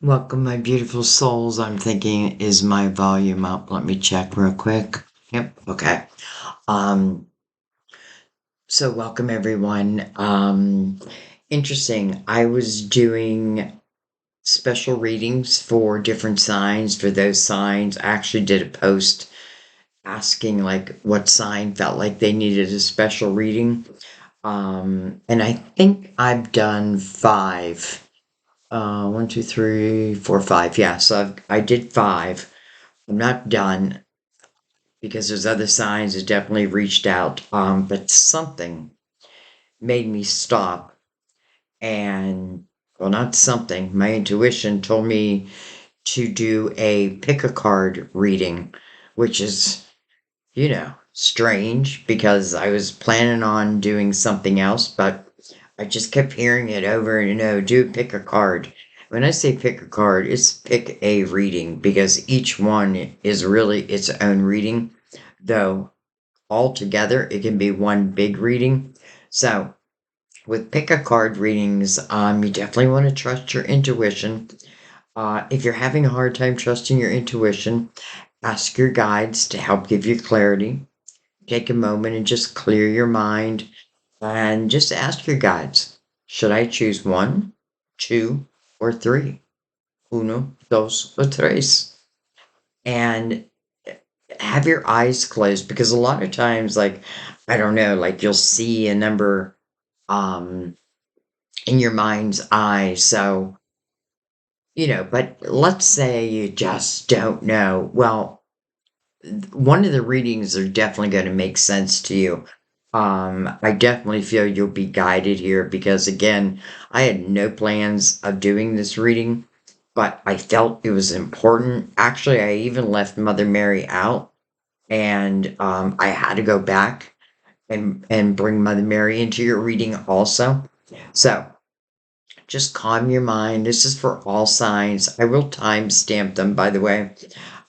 Welcome, my beautiful souls. I'm thinking, is my volume up? Let me check real quick. Yep, okay. Um, so welcome everyone. Interesting. I was doing special readings for different signs. For those signs, I actually did a post asking like what sign felt like they needed a special reading. And I think I've done five. One, two, three, four, five. Yeah, so I did five. I'm not done because there's other signs that definitely reached out. But something made me stop and, well, not something. My intuition told me to do a pick a card reading, which is, strange because I was planning on doing something else, but I just kept hearing it over and do pick a card. When I say pick a card, it's pick a reading because each one is really its own reading, though altogether it can be one big reading. So with pick a card readings, you definitely want to trust your intuition. If you're having a hard time trusting your intuition, ask your guides to help give you clarity. Take a moment and just clear your mind and just ask your guides, should I choose one, two, or three? Uno, dos, o tres. And have your eyes closed because a lot of times, like, I don't know, like you'll see a number um in your mind's eye. So, but let's say you just don't know. Well, one of the readings are definitely going to make sense to you. I definitely feel you'll be guided here because again, I had no plans of doing this reading, but I felt it was important. Actually, I even left Mother Mary out and I had to go back and bring Mother Mary into your reading also. So just calm your mind. This is for all signs. I will time stamp them, by the way.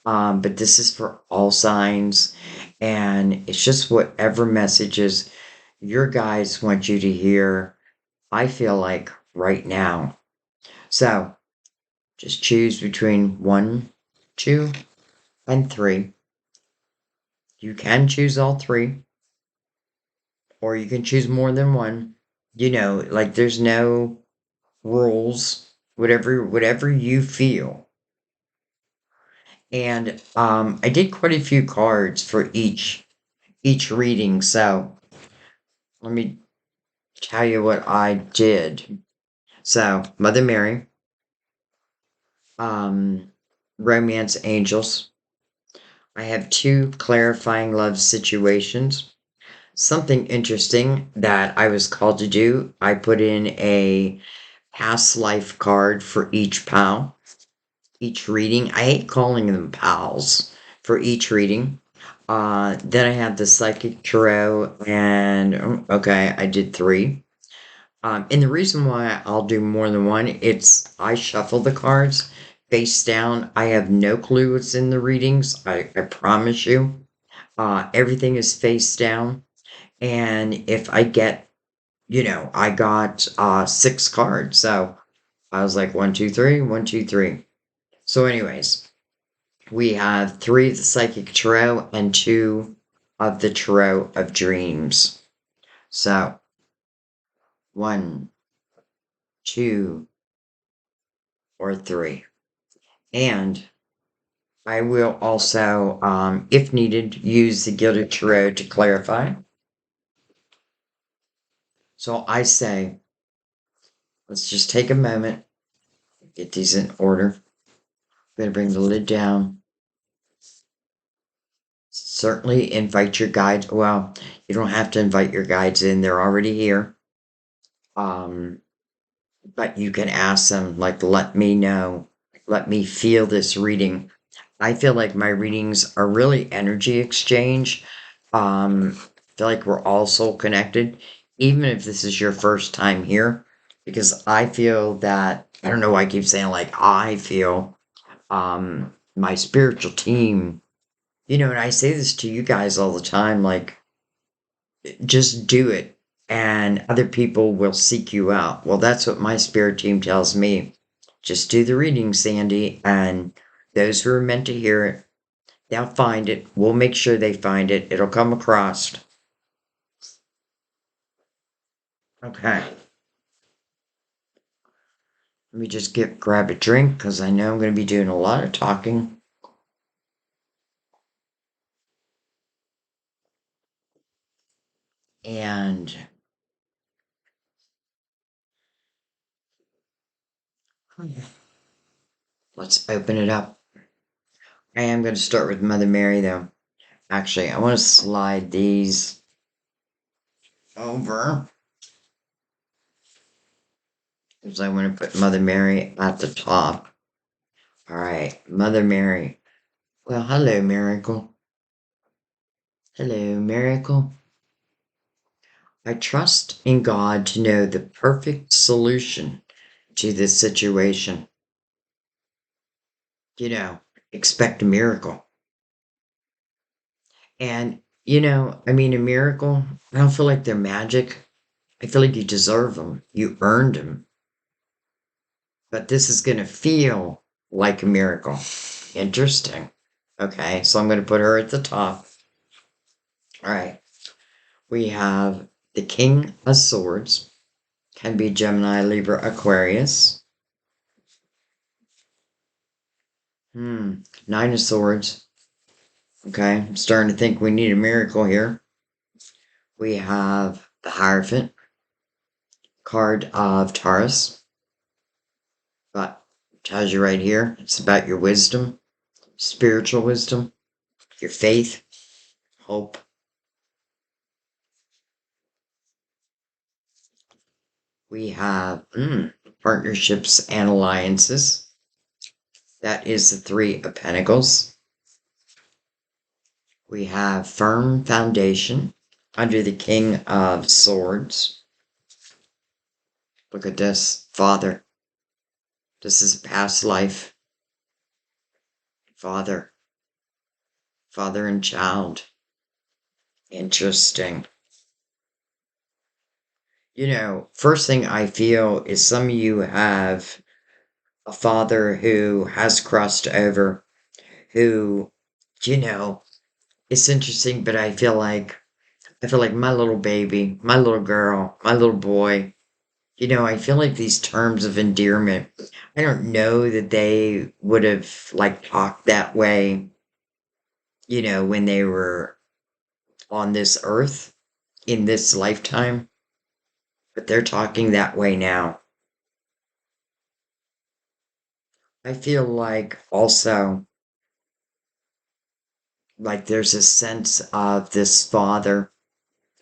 But this is for all signs. And it's just whatever messages your guides want you to hear, I feel like right now. So just choose between one, two, and three. You can choose all three, or you can choose more than one. Like there's no rules. Whatever you feel. And I did quite a few cards for each reading, so let me tell you what I did. So, Mother Mary, um, Romance Angels. I have two clarifying love situations. Something interesting that I was called to do. I put in a past life card for each pal, each reading. I hate calling them pals for each reading. Then I have the psychic tarot, and okay, I did three. And the reason why I'll do more than one, it's I shuffle the cards face down. I have no clue what's in the readings. I promise you. Everything is face down. And if I get, I got six cards. So I was like, one, two, three, one, two, three. So, anyways, we have three of the psychic tarot and two of the tarot of dreams. So, one, two, or three. And I will also, if needed, use the Gilded Tarot to clarify. So I say, let's just take a moment, get these in order. I'm going to bring the lid down. Certainly invite your guides. Well, you don't have to invite your guides in, they're already here. But you can ask them, like, let me know, let me feel this reading. I feel like my readings are really energy exchange. I feel like we're all soul connected, even if this is your first time here, because I feel that, I don't know why I keep saying like I feel, my spiritual team, and I say this to you guys all the time, like, just do it and other people will seek you out. Well, that's what my spirit team tells me. Just do the reading, Sandy, and those who are meant to hear it, they'll find it. We'll make sure they find it. It'll come across. Okay. Let me just grab a drink because I know I'm going to be doing a lot of talking. And let's open it up. I am going to start with Mother Mary, though. Actually, I want to slide these over because I want to put Mother Mary at the top. All right, Mother Mary. Well, hello, Miracle. Hello, Miracle. I trust in God to know the perfect solution to this situation. Expect a miracle. And, I mean, a miracle, I don't feel like they're magic. I feel like you deserve them. You earned them. But this is going to feel like a miracle. Interesting. Okay, so I'm going to put her at the top. All right. We have the King of Swords. Can be Gemini, Libra, Aquarius. Nine of Swords. Okay, I'm starting to think we need a miracle here. We have the Hierophant. Card of Taurus. But tells you right here, it's about your wisdom, spiritual wisdom, your faith, hope. We have partnerships and alliances. That is the Three of Pentacles. We have firm foundation under the King of Swords. Look at this, Father. This is past life. Father and child. Interesting. First thing I feel is some of you have a father who has crossed over, who, it's interesting, but I feel like my little baby, my little girl, my little boy, I feel like these terms of endearment, I don't know that they would have talked that way, when they were on this earth in this lifetime, but they're talking that way now. I feel like also there's a sense of this father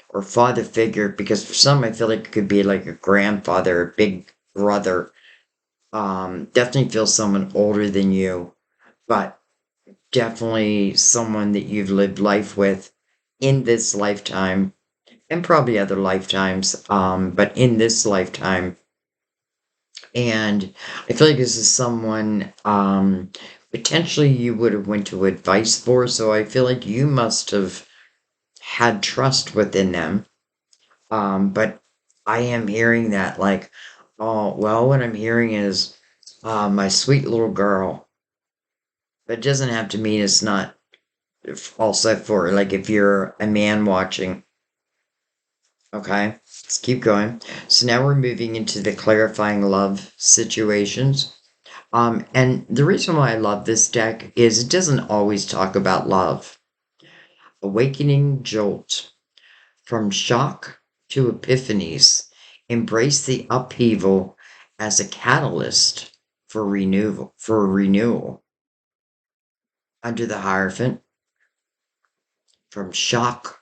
or father figure, because for some I feel like it could be like a grandfather, a big brother. Definitely feel someone older than you, but definitely someone that you've lived life with in this lifetime and probably other lifetimes, but in this lifetime. And I feel like this is someone potentially you would have went to advice for, so I feel like you must have had trust within them. But I am hearing that oh, well, what I'm hearing is my sweet little girl. But it doesn't have to mean it's not also for if you're a man watching. Okay, let's keep going. So now we're moving into the clarifying love situations. And the reason why I love this deck is it doesn't always talk about love. Awakening jolt. From shock to epiphanies, embrace the upheaval as a catalyst for renewal. Under the Hierophant, from shock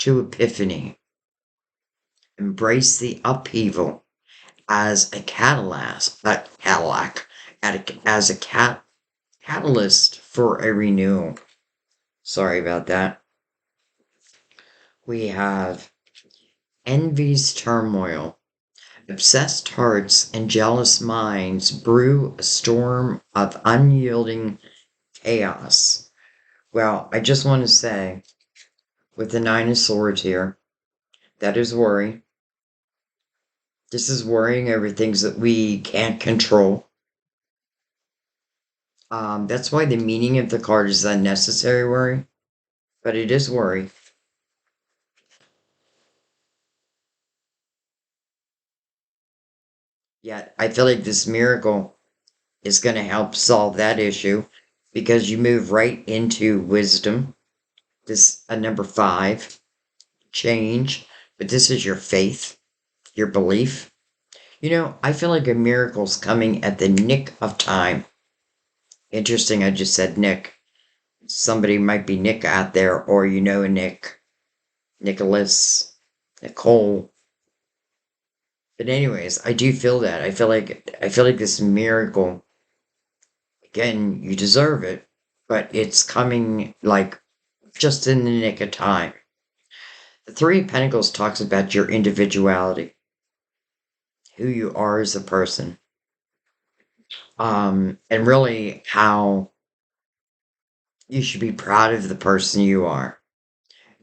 to epiphany, embrace the upheaval as a catalyst for a renewal. Sorry about that. We have envy's turmoil. Obsessed hearts and jealous minds brew a storm of unyielding chaos. Well, I just want to say, with the Nine of Swords here, that is worry. This is worrying over things that we can't control. That's why the meaning of the card is unnecessary worry, but it is worry. Yet I feel like this miracle is going to help solve that issue because you move right into wisdom. This a number five, change, but this is your faith, your belief. I feel like a miracle's coming at the nick of time. Interesting, I just said Nick. Somebody might be Nick out there, or a Nick, Nicholas, Nicole. But anyways, I do feel that. I feel like this miracle, again, you deserve it, but it's coming like just in the nick of time. The Three of Pentacles talks about your individuality, who you are as a person, and really how you should be proud of the person you are.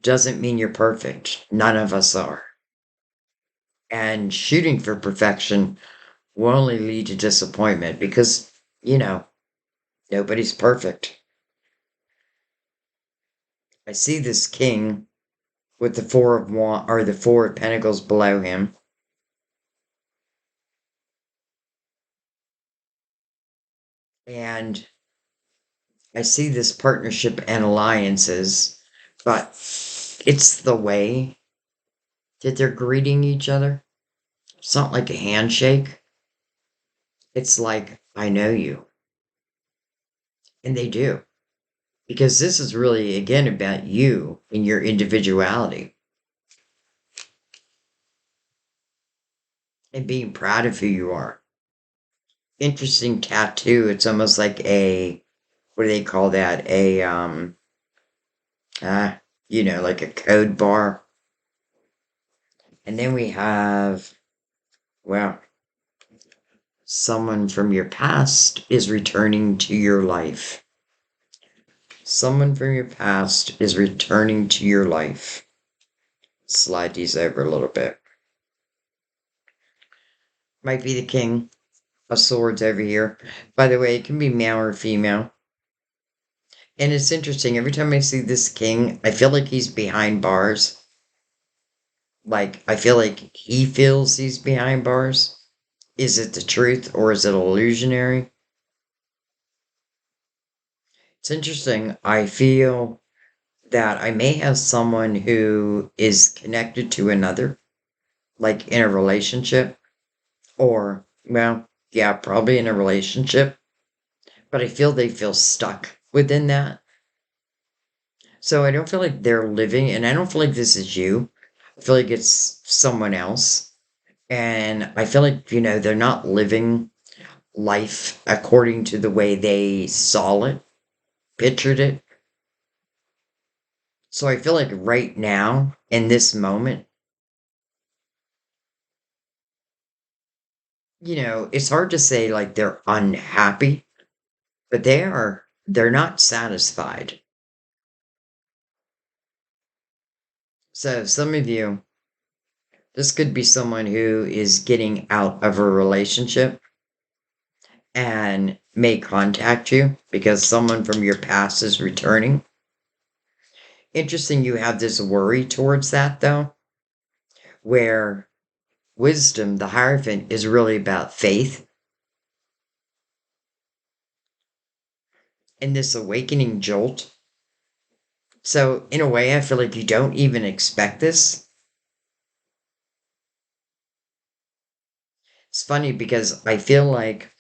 Doesn't mean you're perfect. None of us are. And shooting for perfection will only lead to disappointment because, you know, nobody's perfect. I see this king with the the Four of Pentacles below him. And I see this partnership and alliances, but it's the way that they're greeting each other. It's not like a handshake. It's like, I know you. And they do. Because this is really, again, about you and your individuality and being proud of who you are. Interesting tattoo. It's almost like what do they call that? Ah, like a code bar. And then we have, well, someone from your past is returning to your life. Someone from your past is returning to your life. Slide these over a little bit. Might be the King of Swords over here. By the way, it can be male or female. And it's interesting, every time I see this king, I feel like he's behind bars. Like, I feel like he feels he's behind bars. Is it the truth or is it illusionary? It's interesting. I feel that I may have someone who is connected to another, like in a relationship, or, well, yeah, probably in a relationship, but I feel they feel stuck within that. So I don't feel like they're living, and I don't feel like this is you. I feel like it's someone else. And I feel like, they're not living life according to the way they saw it, pictured it. So I feel like right now, in this moment, it's hard to say like they're unhappy, but they're not satisfied. So some of you, this could be someone who is getting out of a relationship and may contact you because someone from your past is returning. Interesting, you have this worry towards that though, where wisdom, the Hierophant, is really about faith and this awakening jolt. So, in a way, I feel like you don't even expect this. It's funny because I feel like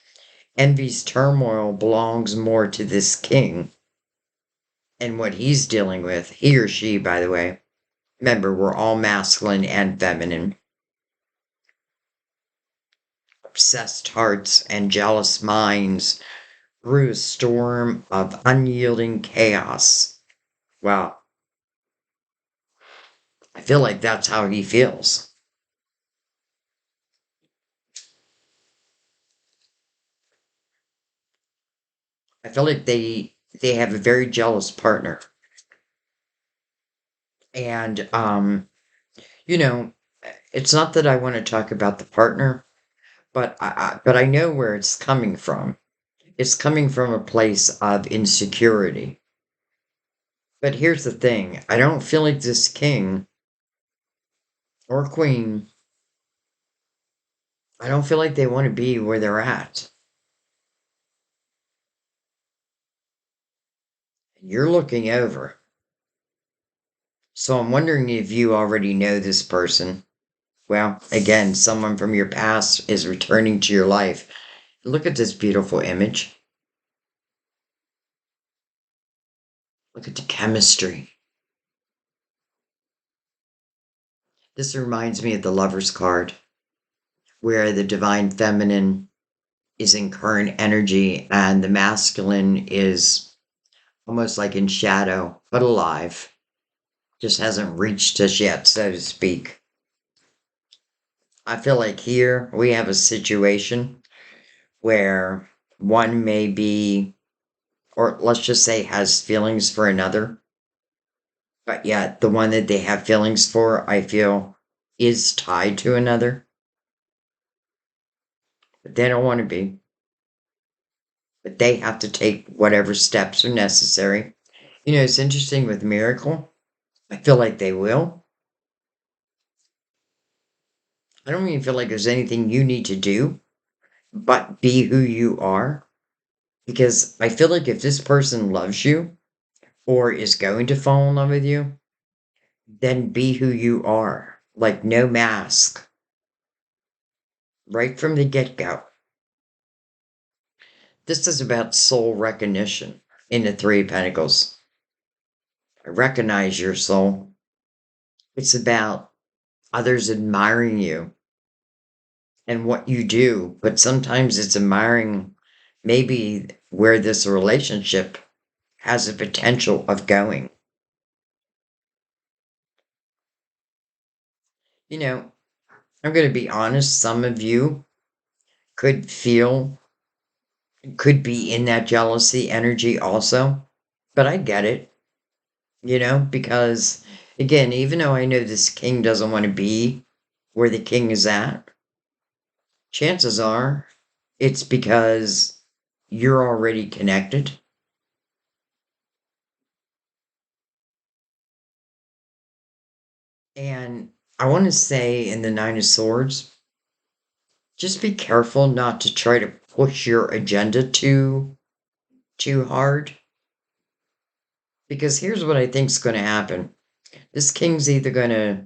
envy's turmoil belongs more to this king and what he's dealing with. He or she, by the way. Remember, we're all masculine and feminine. Obsessed hearts and jealous minds brew a storm of unyielding chaos. Wow. I feel like that's how he feels. I feel like they have a very jealous partner. And you know, it's not that I want to talk about the partner, but I know where it's coming from. it's coming from a place of insecurity. But here's the thing, I don't feel like this king or queen, I don't feel like they want to be where they're at. You're looking over. So I'm wondering if you already know this person. Well, again, someone from your past is returning to your life. Look at this beautiful image. Look at the chemistry. This reminds me of the Lover's card, where the divine feminine is in current energy and the masculine is almost like in shadow, but alive. Just hasn't reached us yet, so to speak. I feel like here we have a situation where one may be, or let's just say, has feelings for another, but yet the one that they have feelings for, I feel, is tied to another. But they don't want to be. But they have to take whatever steps are necessary. You know, it's interesting with Miracle. I feel like they will. I don't even feel like there's anything you need to do but be who you are. Because I feel like if this person loves you or is going to fall in love with you, then be who you are. Like no mask. Right from the get go. This is about soul recognition in the Three of Pentacles. Recognize your soul. It's about others admiring you and what you do, but sometimes it's admiring maybe where this relationship has a potential of going. You know, I'm going to be honest, some of you could feel, could be in that jealousy energy also, but I get it, you know, because again, even though I know this king doesn't want to be where the king is at, chances are it's because you're already connected. And I want to say in the Nine of Swords, just be careful not to try to push your agenda too hard. Because here's what I think is going to happen. This king's either going to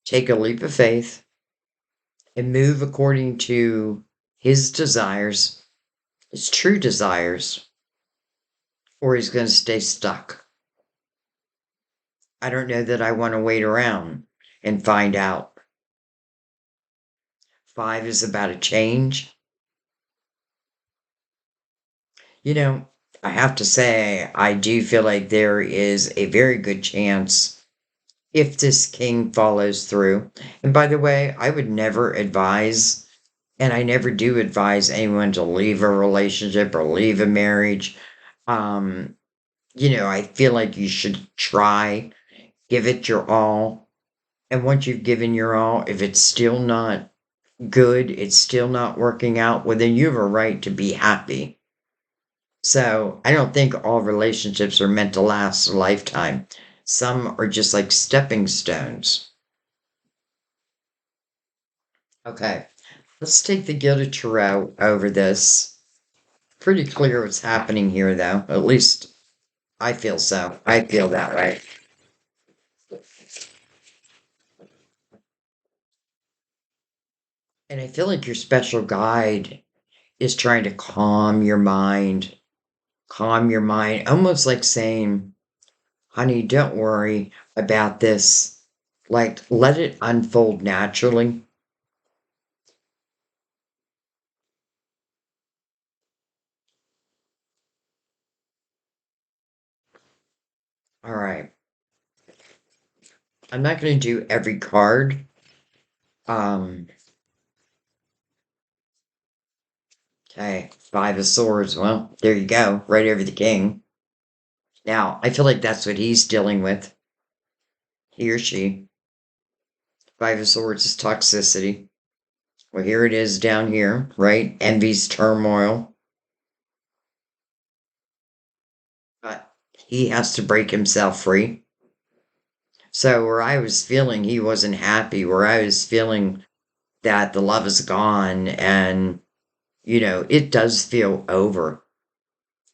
take a leap of faith and move according to his desires, his true desires, or he's going to stay stuck. I don't know that I want to wait around and find out. Five is about a change. You know, I have to say, I do feel like there is a very good chance if this king follows through. And by the way, I would never advise, and I never do advise anyone to leave a relationship or leave a marriage. Um, you know, I feel like you should try, give it your all. And once you've given your all, if it's still not good, it's still not working out, well, then you have a right to be happy. So I don't think all relationships are meant to last a lifetime. Some are just like stepping stones. Okay, let's take the Gilded Tarot over this. Pretty clear what's happening here, though. At least I feel so. I feel that way. And I feel like your special guide is trying to calm your mind, almost like saying, honey, don't worry about this. Like, let it unfold naturally. All right. I'm not going to do every card. Um, okay. Five of Swords. Well, there you go. Right over the king. Now, I feel like that's what he's dealing with. He or she. Five of Swords is toxicity. Well, here it is down here, right? Envy's turmoil. he has to break himself free. So where I was feeling he wasn't happy, where I was feeling that the love is gone and, it does feel over.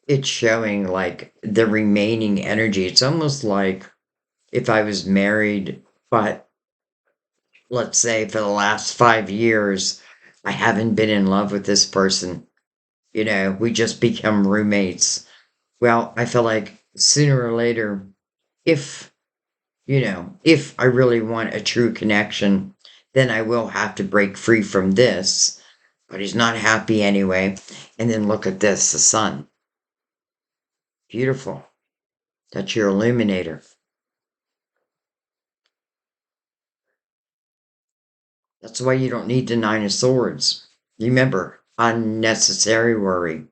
It's showing like the remaining energy. It's almost like if I was married, but let's say for the last 5 years, I haven't been in love with this person. We just become roommates. Well, I feel like sooner or later, if, if I really want a true connection, then I will have to break free from this. But he's not happy anyway. And then look at this, the sun. Beautiful. That's your illuminator. That's why you don't need the Nine of Swords. Remember, unnecessary worry.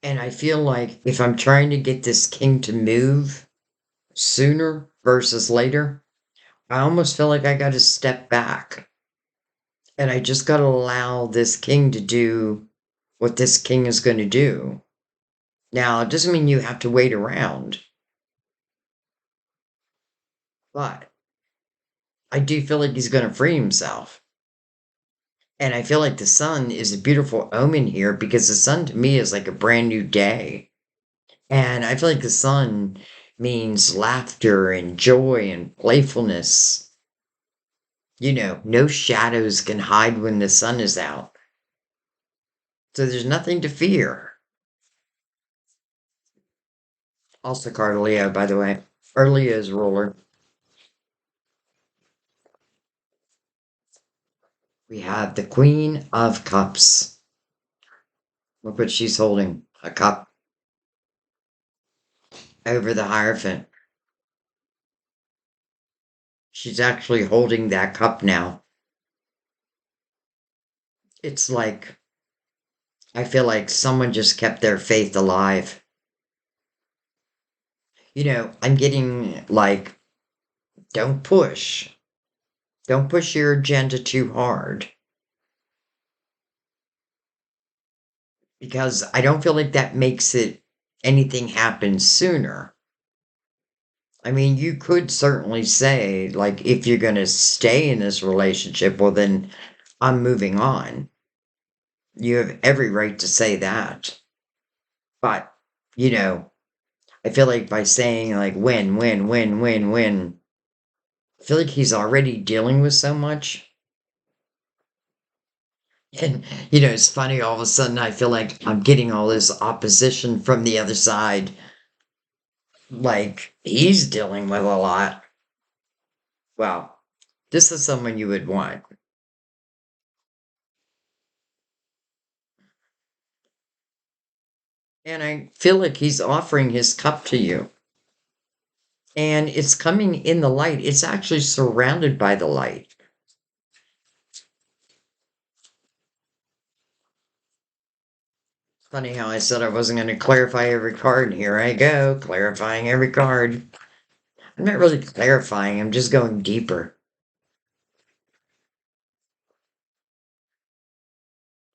And I feel like if I'm trying to get this king to move sooner versus later, I almost feel like I got to step back. And I just got to allow this king to do what this king is going to do. Now, it doesn't mean you have to wait around, but I do feel like he's going to free himself. And I feel like the sun is a beautiful omen here because the sun to me is like a brand new day. And I feel like the sun means laughter and joy and playfulness. No shadows can hide when the sun is out. So there's nothing to fear. Also, card Leo, by the way. Or Leo's ruler. We have the Queen of Cups. Look what she's holding. A cup over the Hierophant. She's actually holding that cup now. It's like, I feel like someone just kept their faith alive. I'm getting like, don't push. Don't push your agenda too hard. Because I don't feel like that makes it anything happen sooner. I mean, you could certainly say, like, if you're going to stay in this relationship, well, then I'm moving on. You have every right to say that. But, you know, I feel like by saying, like, win, I feel like he's already dealing with so much. And, it's funny, all of a sudden I feel like I'm getting all this opposition from the other side. Like, he's dealing with a lot. Well, this is someone you would want. And I feel like he's offering his cup to you. And it's coming in the light. It's actually surrounded by the light. Funny how I said I wasn't going to clarify every card. Here I go, clarifying every card. I'm not really clarifying, I'm just going deeper.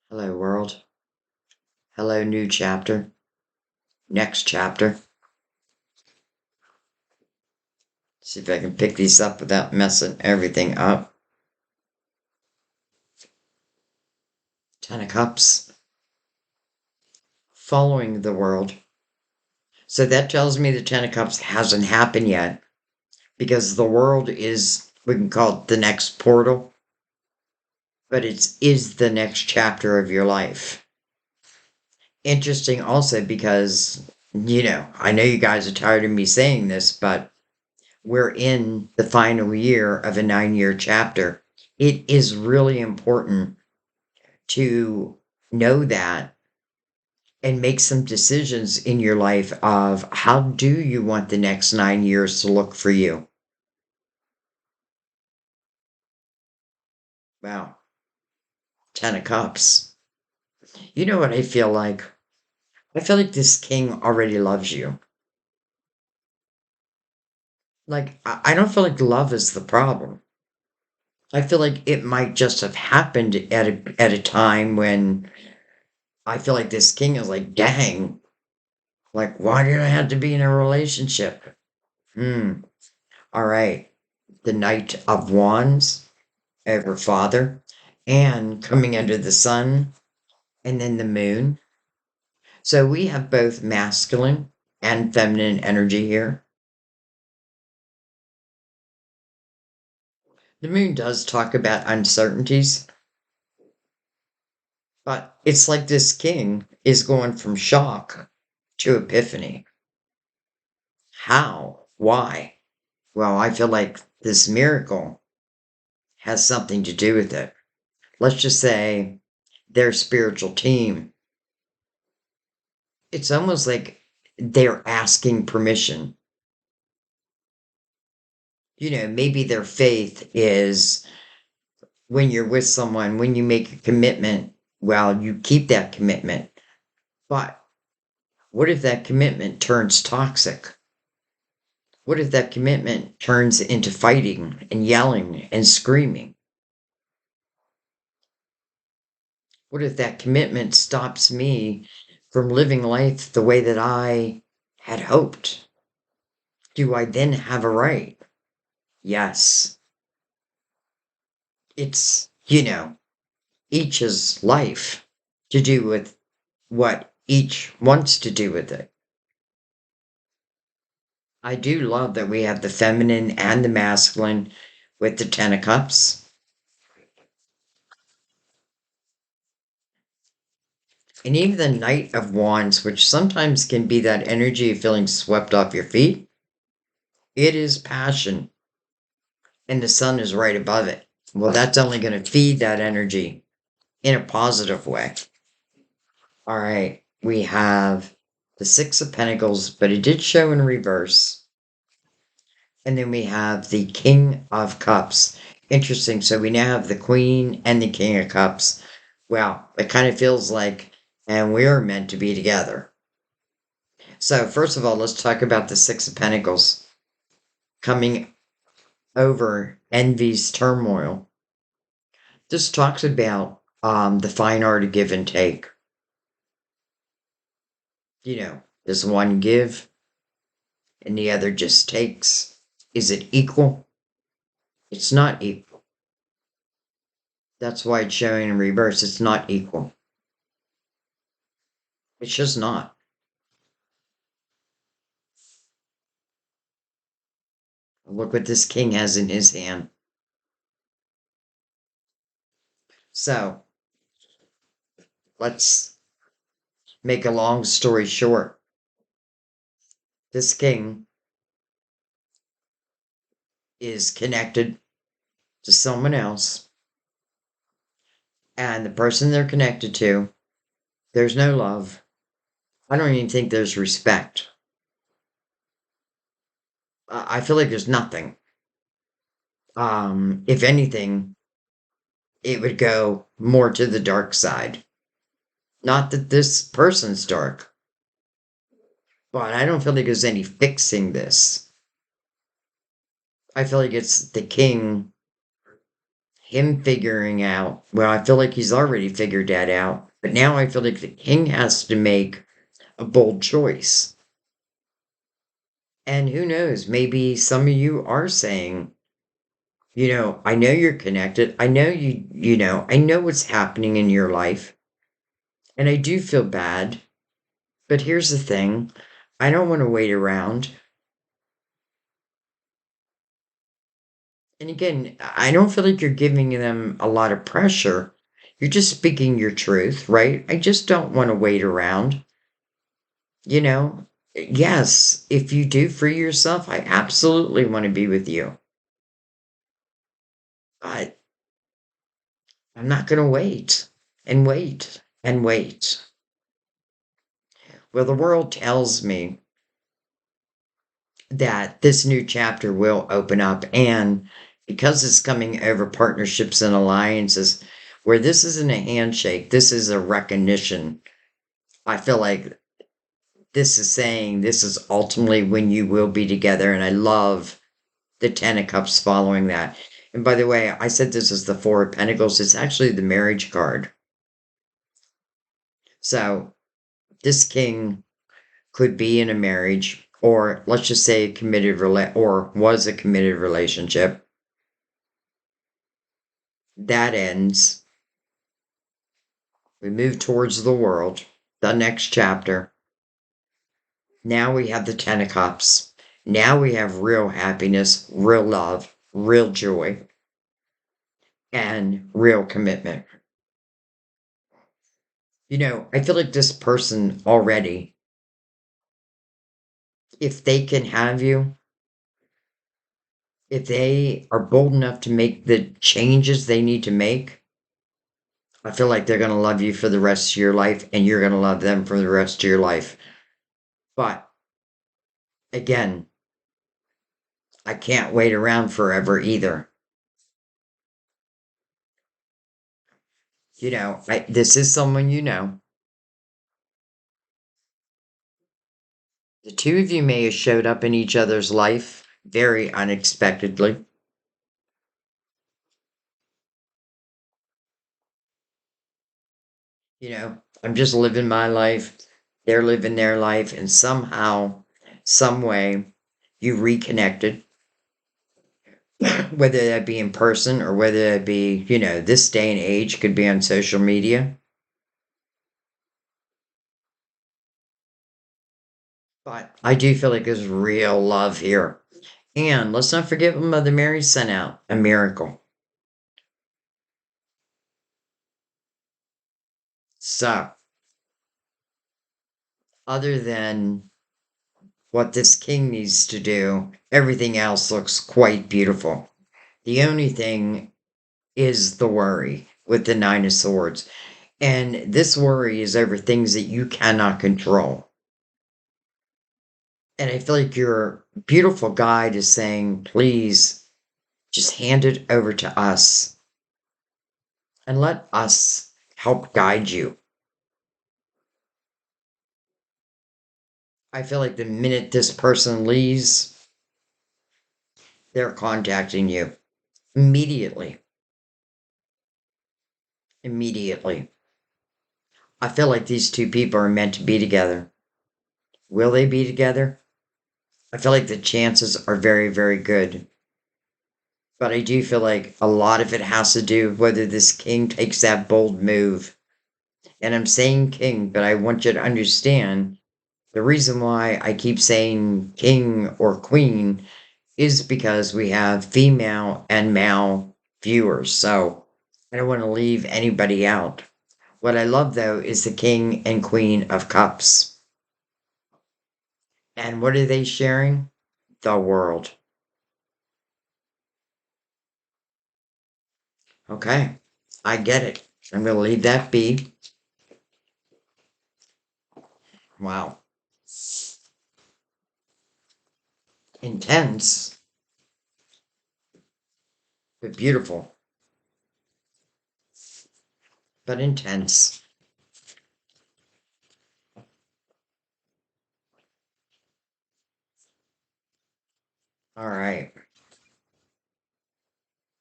Hello, world. Hello, new chapter. Next chapter. See if I can pick these up without messing everything up. Ten of Cups. Following the world. So that tells me the Ten of Cups hasn't happened yet. Because the world is, we can call it the next portal. But it is the next chapter of your life. Interesting also because, I know you guys are tired of me saying this, but we're in the final year of a 9-year chapter. It is really important to know that and make some decisions in your life of how do you want the next 9 years to look for you. Wow. Ten of Cups. You know what I feel like? I feel like this king already loves you. Like, I don't feel like love is the problem. I feel like it might just have happened at a time when I feel like this king is like, dang, like, why did I have to be in a relationship? Hmm. All right. The Knight of Wands over Father and coming under the sun and then the moon. So we have both masculine and feminine energy here. The moon does talk about uncertainties, but it's like this king is going from shock to epiphany. How? Why? Well, I feel like this miracle has something to do with it. Let's just say their spiritual team. It's almost like they're asking permission. Maybe their faith is when you're with someone, when you make a commitment, well, you keep that commitment. But what if that commitment turns toxic? What if that commitment turns into fighting and yelling and screaming? What if that commitment stops me from living life the way that I had hoped? Do I then have a right? Yes. It's, each's life to do with what each wants to do with it. I do love that we have the feminine and the masculine with the Ten of Cups. And even the Knight of Wands, which sometimes can be that energy of feeling swept off your feet. It is passion, and the sun is right above it. Well, that's only going to feed that energy in a positive way. All right, we have the Six of Pentacles, but it did show in reverse. And then we have the King of Cups. Interesting. So we now have the Queen and the King of Cups. Well, it kind of feels like, and we're meant to be together. So, first of all, let's talk about the Six of Pentacles coming over envy's turmoil. This talks about the fine art of give and take. Does one give and the other just takes? Is it equal? It's not equal. That's why it's showing in reverse. It's not equal. It's just not. Look what this king has in his hand. So, let's make a long story short. This king is connected to someone else, and the person they're connected to, there's no love. I don't even think there's respect. I feel like there's nothing. If anything, it would go more to the dark side. Not that this person's dark, but I don't feel like there's any fixing this. I feel like it's the king, him figuring out, well, I feel like he's already figured that out, but now I feel like the king has to make a bold choice. And who knows, maybe some of you are saying, I know you're connected. I know I know what's happening in your life. And I do feel bad. But here's the thing, I don't want to wait around. And again, I don't feel like you're giving them a lot of pressure. You're just speaking your truth, right? I just don't want to wait around. You know, yes, if you do free yourself, I absolutely want to be with you. But I'm not going to wait and wait and wait. Well, the world tells me that this new chapter will open up, and because it's coming over partnerships and alliances, where this isn't a handshake, this is a recognition. I feel like this is saying this is ultimately when you will be together, and I love the Ten of Cups following that. And by the way, I said this is the Four of Pentacles. It's actually the marriage card. So this king could be in a marriage, or let's just say a or was a committed relationship. That ends. We move towards the world, the next chapter. Now we have the Ten of Cups. Now we have real happiness, real love, real joy, and real commitment. I feel like this person already, if they can have you, if they are bold enough to make the changes they need to make, I feel like they're going to love you for the rest of your life and you're going to love them for the rest of your life. But again, I can't wait around forever either. This is someone you know. The two of you may have showed up in each other's life very unexpectedly. I'm just living my life. They're living their life. And somehow, some way, you reconnected. Whether that be in person or whether that be, this day and age could be on social media. But I do feel like there's real love here. And let's not forget what Mother Mary sent out, a miracle. So, other than what this king needs to do, everything else looks quite beautiful. The only thing is the worry with the Nine of Swords. And this worry is over things that you cannot control. And I feel like your beautiful guide is saying, please just hand it over to us and let us help guide you. I feel like the minute this person leaves, they're contacting you immediately. Immediately. I feel like these two people are meant to be together. Will they be together? I feel like the chances are very, very good. But I do feel like a lot of it has to do with whether this king takes that bold move. And I'm saying king, but I want you to understand the reason why I keep saying king or queen is because we have female and male viewers. So I don't want to leave anybody out. What I love though is the king and queen of cups. And what are they sharing? The world. Okay, I get it. I'm going to leave that be. Wow. Intense, but beautiful, but intense. All right.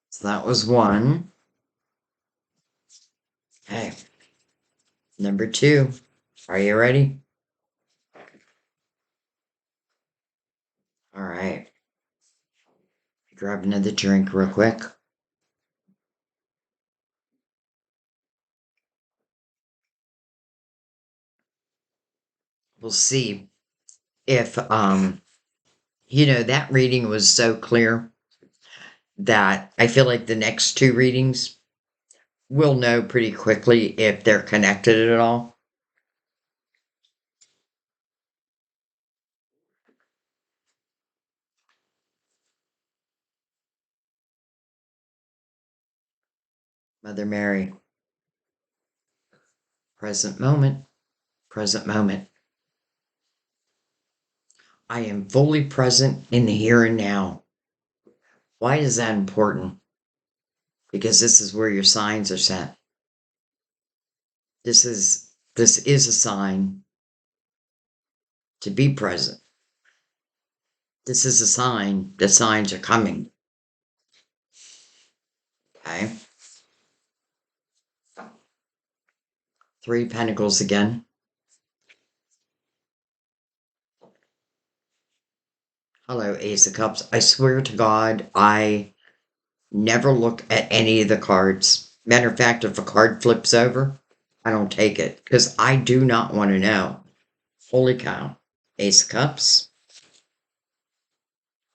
So that was one. Okay. Number two. Are you ready? All right. Grab another drink real quick. We'll see if that reading was so clear that I feel like the next two readings we'll know pretty quickly if they're connected at all. Mother Mary, present moment, present moment. I am fully present in the here and now. Why is that important? Because this is where your signs are set. This is a sign to be present. This is a sign that signs are coming. Okay. Three Pentacles again. Hello, Ace of Cups. I swear to God, I never look at any of the cards. Matter of fact, if a card flips over, I don't take it because I do not want to know. Holy cow. Ace of Cups.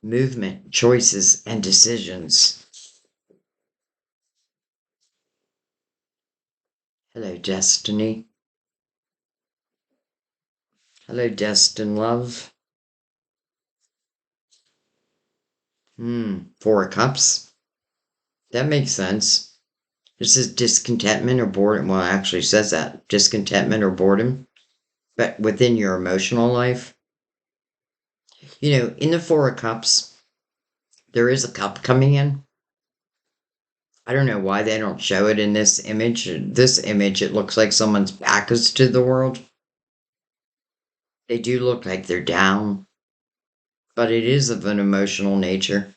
Movement, choices, and decisions. Hello, Destiny. Hello, Destined Love. Four of Cups. That makes sense. This is discontentment or boredom. Well, it actually says that. Discontentment or boredom. But within your emotional life. You know, in the Four of Cups, there is a cup coming in. I don't know why they don't show it in this image. This image, it looks like someone's back is to the world. They do look like they're down, but it is of an emotional nature.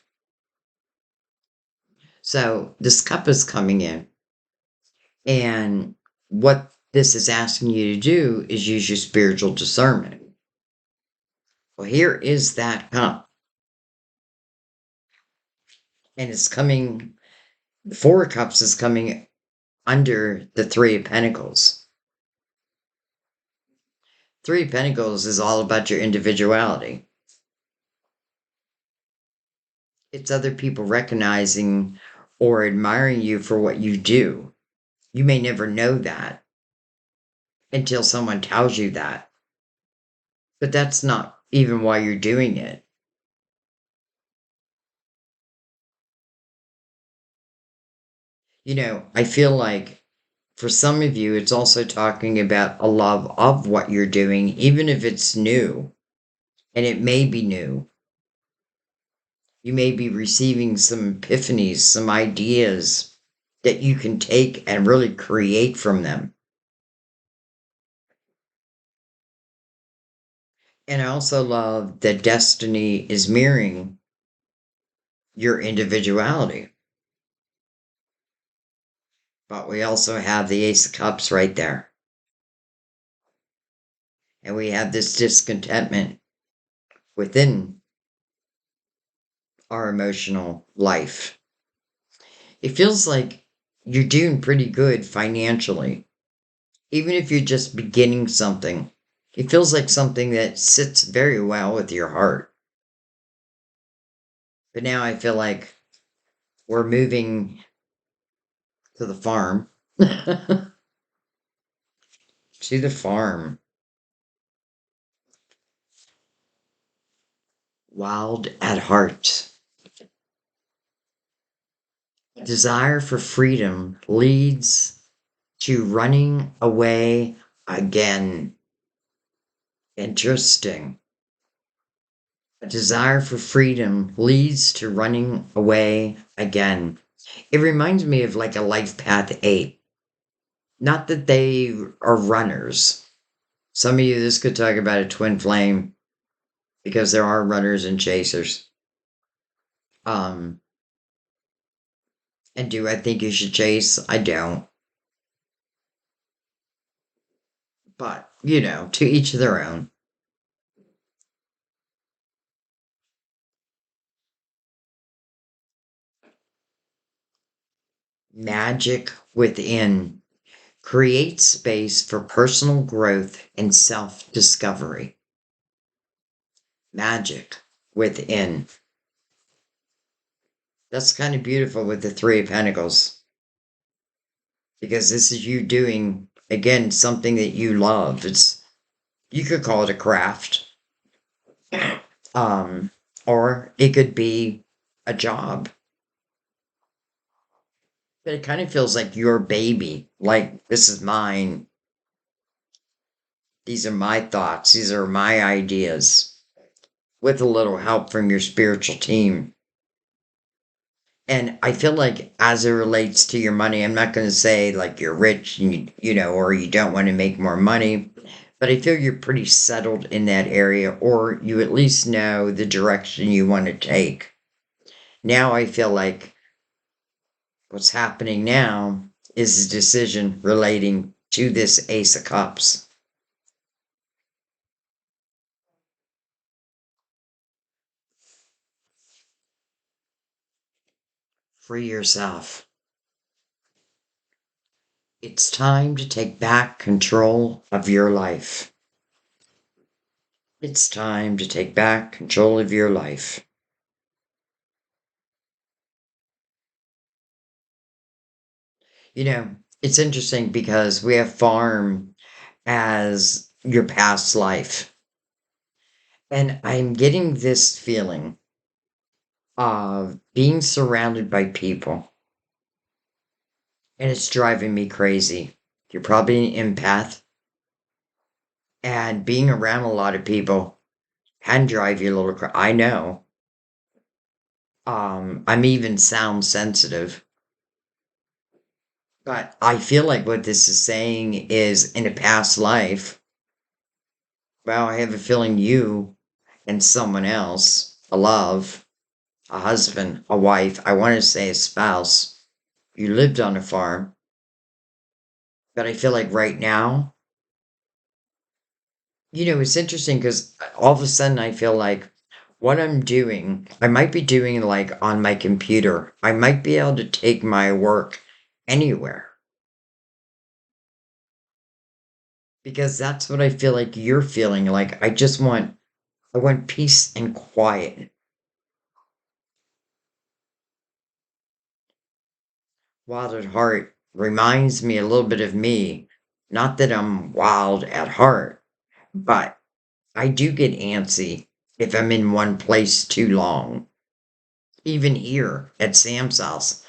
So this cup is coming in. And what this is asking you to do is use your spiritual discernment. Well, here is that cup. And it's coming, the Four of Cups is coming under the Three of Pentacles. Three of Pentacles is all about your individuality. It's other people recognizing or admiring you for what you do. You may never know that until someone tells you that. But that's not even why you're doing it. You know, I feel like for some of you, it's also talking about a love of what you're doing, even if it's new. And it may be new. You may be receiving some epiphanies, some ideas that you can take and really create from them. And I also love that destiny is mirroring your individuality. But we also have the Ace of Cups right there. And we have this discontentment within our emotional life. It feels like you're doing pretty good financially. Even if you're just beginning something, it feels like something that sits very well with your heart. But now I feel like we're moving to the farm. To the farm. Wild at heart. Desire for freedom leads to running away again. Interesting. A desire for freedom leads to running away again. It reminds me of like a life path 8. Not that they are runners. Some of you, this could talk about a twin flame because there are runners and chasers. And do I think you should chase? I don't. But, you know, to each their own. Magic within. Create space for personal growth and self-discovery. Magic within. That's kind of beautiful with the Three of Pentacles. Because this is you doing, again, something that you love. You could call it a craft. Or it could be a job. But it kind of feels like your baby. Like, this is mine. These are my thoughts. These are my ideas. With a little help from your spiritual team. And I feel like as it relates to your money, I'm not going to say like you're rich and you know, or you don't want to make more money, but I feel you're pretty settled in that area, or you at least know the direction you want to take. Now I feel like what's happening now is a decision relating to this Ace of Cups. Free yourself. It's time to take back control of your life. It's time to take back control of your life. You know, it's interesting because we have farm as your past life. And I'm getting this feeling of being surrounded by people. And it's driving me crazy. You're probably an empath. And being around a lot of people can drive you a little crazy. I know. I'm even sound sensitive. But I feel like what this is saying is in a past life, well, I have a feeling you and someone else, a love, a husband, a wife, I want to say a spouse, you lived on a farm. But I feel like right now, it's interesting because all of a sudden I feel like what I'm doing, I might be doing like on my computer. I might be able to take my work anywhere because that's what I feel like you're feeling. Like I want peace and quiet. Wild at heart reminds me a little bit of me. Not that I'm wild at heart, but I do get antsy if I'm in one place too long. Even here at Sam's house,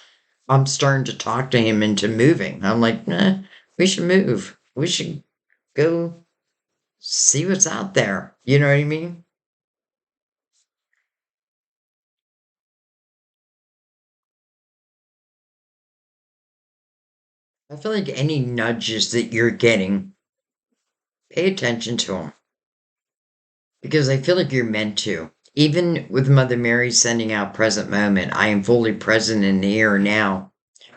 I'm starting to talk to him into moving. I'm like, nah, we should move. We should go see what's out there. You know what I mean? I feel like any nudges that you're getting, pay attention to them because I feel like you're meant to. Even with Mother Mary sending out present moment, I am fully present in the here and now.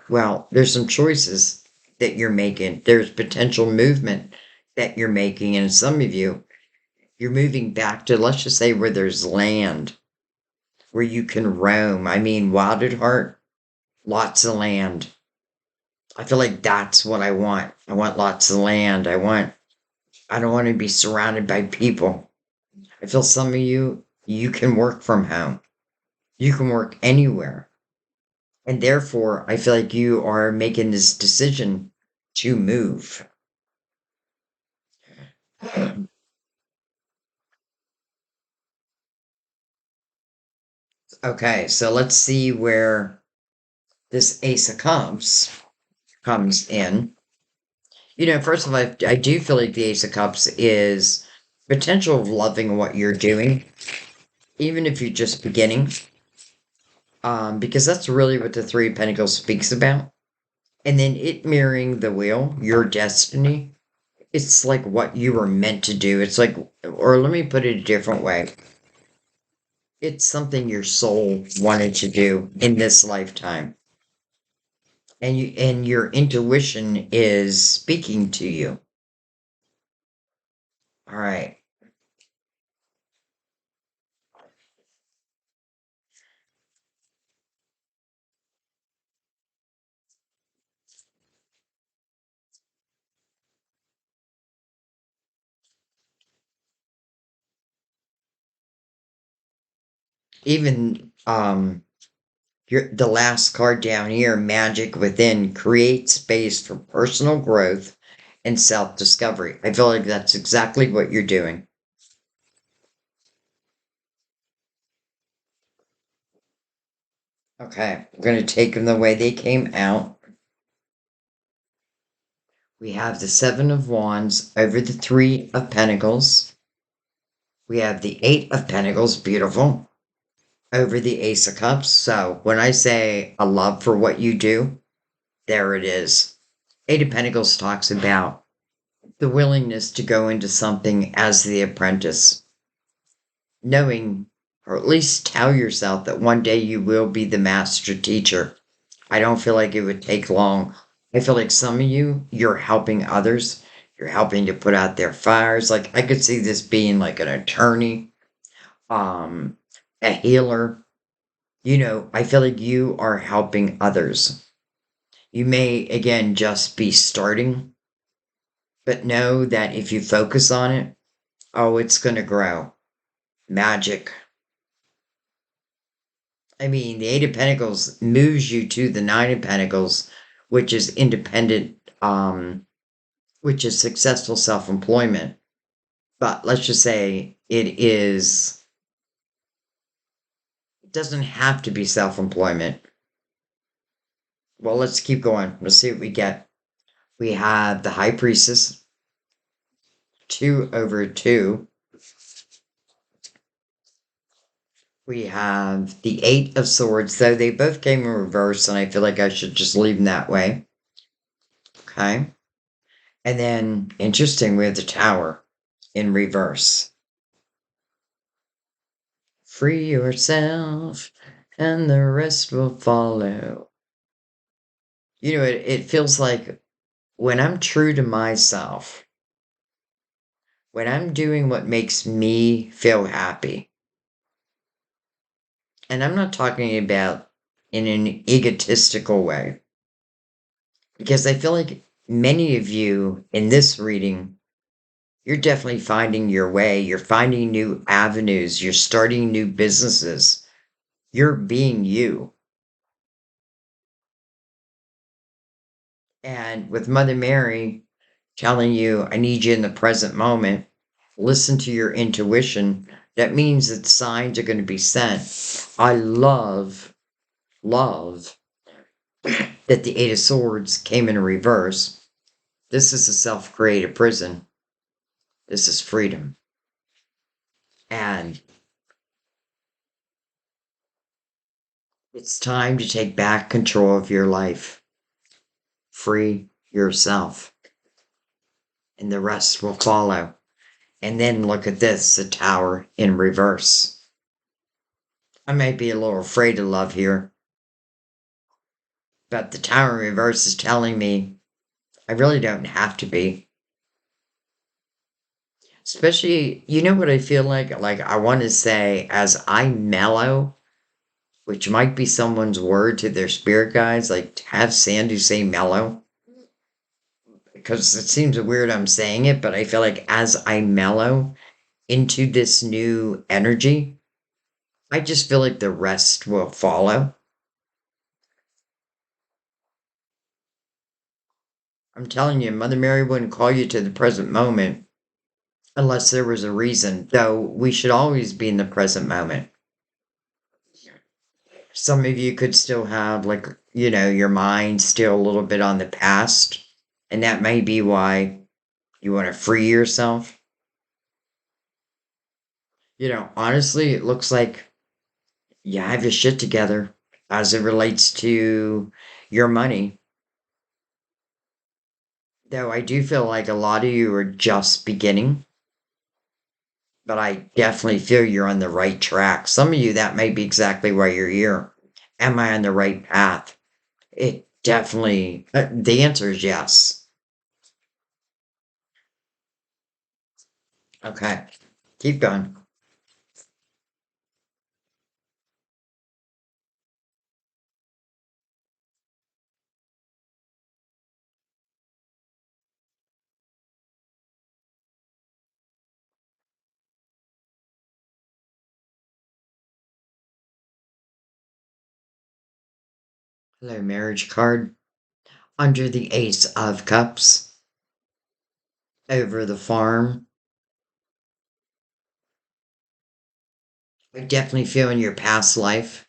Well, there's some choices that you're making. There's potential movement that you're making. And some of you, you're moving back to, let's just say, where there's land, where you can roam. I mean, wild at heart, lots of land. I feel like that's what I want. I want lots of land. I don't want to be surrounded by people. I feel some of you, you can work from home. You can work anywhere. And therefore, I feel like you are making this decision to move. Okay, so let's see where this Ace of Cups comes in. First of all, I do feel like the Ace of Cups is potential of loving what you're doing, even if you're just beginning, because that's really what the Three of Pentacles speaks about. And then it mirroring the wheel, your destiny. It's like what you were meant to do. It's like, or let me put it a different way. It's something your soul wanted to do in this lifetime. And your intuition is speaking to you. All right. Even the last card down here, Magic Within, create space for personal growth and self-discovery. I feel like that's exactly what you're doing. Okay, we're going to take them the way they came out. We have the Seven of Wands over the Three of Pentacles. We have the Eight of Pentacles, beautiful, over the Ace of Cups. So when I say a love for what you do, there it is. Eight of Pentacles talks about the willingness to go into something as the apprentice, knowing, or at least tell yourself that one day you will be the master teacher. I don't feel like it would take long. I feel like some of you, you're helping others. You're helping to put out their fires. Like I could see this being like an attorney, um, a healer. I feel like you are helping others. You may again just be starting, but know that if you focus on it, oh, it's going to grow. Magic. I mean, the Eight of Pentacles moves you to the Nine of Pentacles, which is independent, which is successful self-employment. But let's just say it doesn't have to be self-employment. Well, let's keep going. Let's see what we get. We have the High Priestess, 2/2. We have the Eight of Swords, though they both came in reverse, and I feel like I should just leave them that way. Okay. And then, interesting, we have the Tower in reverse. Free yourself, and the rest will follow. It feels like when I'm true to myself, when I'm doing what makes me feel happy, and I'm not talking about in an egotistical way, because I feel like many of you in this reading, you're definitely finding your way. You're finding new avenues. You're starting new businesses. You're being you. And with Mother Mary telling you, I need you in the present moment, listen to your intuition. That means that signs are going to be sent. I love that the Eight of Swords came in reverse. This is a self created prison. This is freedom. And it's time to take back control of your life. Free yourself. And the rest will follow. And then look at this, the Tower in reverse. I might be a little afraid of love here, but the Tower in reverse is telling me I really don't have to be. Especially, you know what I feel like? Like, I want to say, as I mellow, which might be someone's word to their spirit guides, like have Sandy say mellow, because it seems weird I'm saying it, but I feel like as I mellow into this new energy, I just feel like the rest will follow. I'm telling you, Mother Mary wouldn't call you to the present moment unless there was a reason, though we should always be in the present moment. Some of you could still have, like, your mind still a little bit on the past, and that may be why you want to free yourself. Honestly, it looks like you have your shit together as it relates to your money. Though I do feel like a lot of you are just beginning, but I definitely feel you're on the right track. Some of you, that may be exactly why you're here. Am I on the right path? It definitely, the answer is yes. Okay, keep going. Hello, marriage card. Under the Ace of Cups. Over the farm. I definitely feel in your past life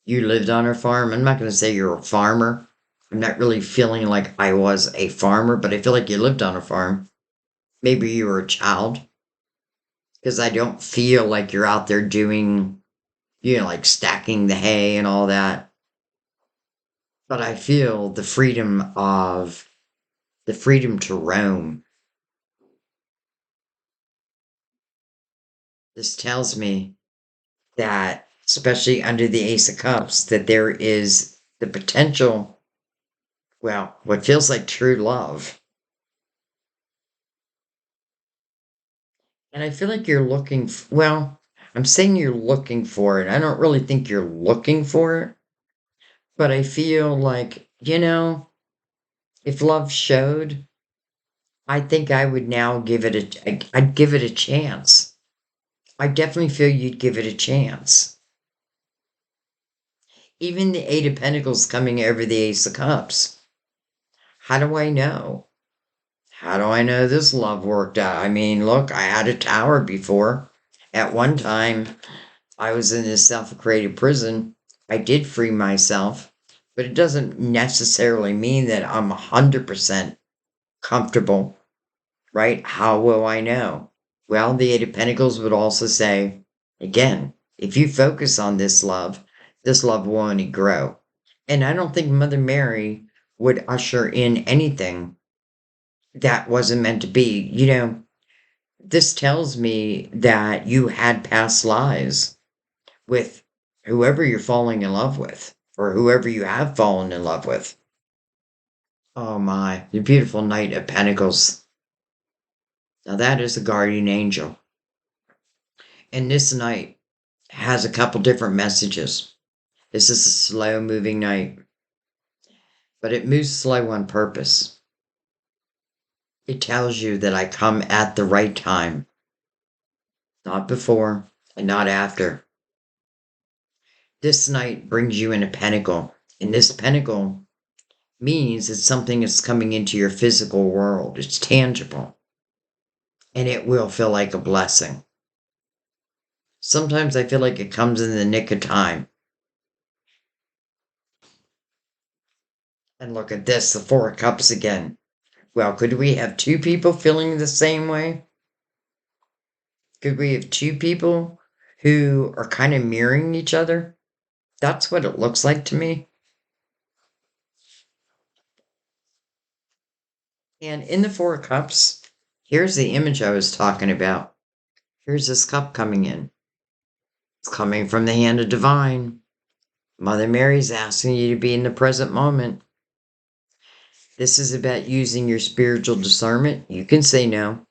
you lived on a farm. I'm not going to say you're a farmer. I'm not really feeling like I was a farmer, but I feel like you lived on a farm. Maybe you were a child. Because I don't feel like you're out there doing, like stacking the hay and all that. But I feel the freedom to roam. This tells me that, especially under the Ace of Cups, that there is the potential Well, what feels like true love. And I feel like you're well, I'm saying you're looking for it. I don't really think you're looking for it, but I feel like, if love showed, I think I would now I'd give it a chance. I definitely feel you'd give it a chance. Even the Eight of Pentacles coming over the Ace of Cups. How do I know? How do I know this love worked out? I mean, look, I had a tower before. At one time, I was in a self-created prison. I did free myself, but it doesn't necessarily mean that I'm 100% comfortable, right? How will I know? Well, the Eight of Pentacles would also say, again, if you focus on this love will only grow. And I don't think Mother Mary would usher in anything that wasn't meant to be. This tells me that you had past lives with whoever you're falling in love with, or whoever you have fallen in love with. Oh my, the beautiful Knight of Pentacles. Now that is a guardian angel. And this knight has a couple different messages. This is a slow moving knight, but it moves slow on purpose. It tells you that I come at the right time, not before and not after. This knight brings you in a pentacle, and this pentacle means it's something that's coming into your physical world. It's tangible, and it will feel like a blessing. Sometimes I feel like it comes in the nick of time. And look at this, the Four of Cups again. Well, could we have two people feeling the same way? Could we have two people who are kind of mirroring each other? That's what it looks like to me. And in the Four of Cups, here's the image I was talking about. Here's this cup coming in. It's coming from the hand of divine. Mother Mary's asking you to be in the present moment. This is about using your spiritual discernment. You can say no,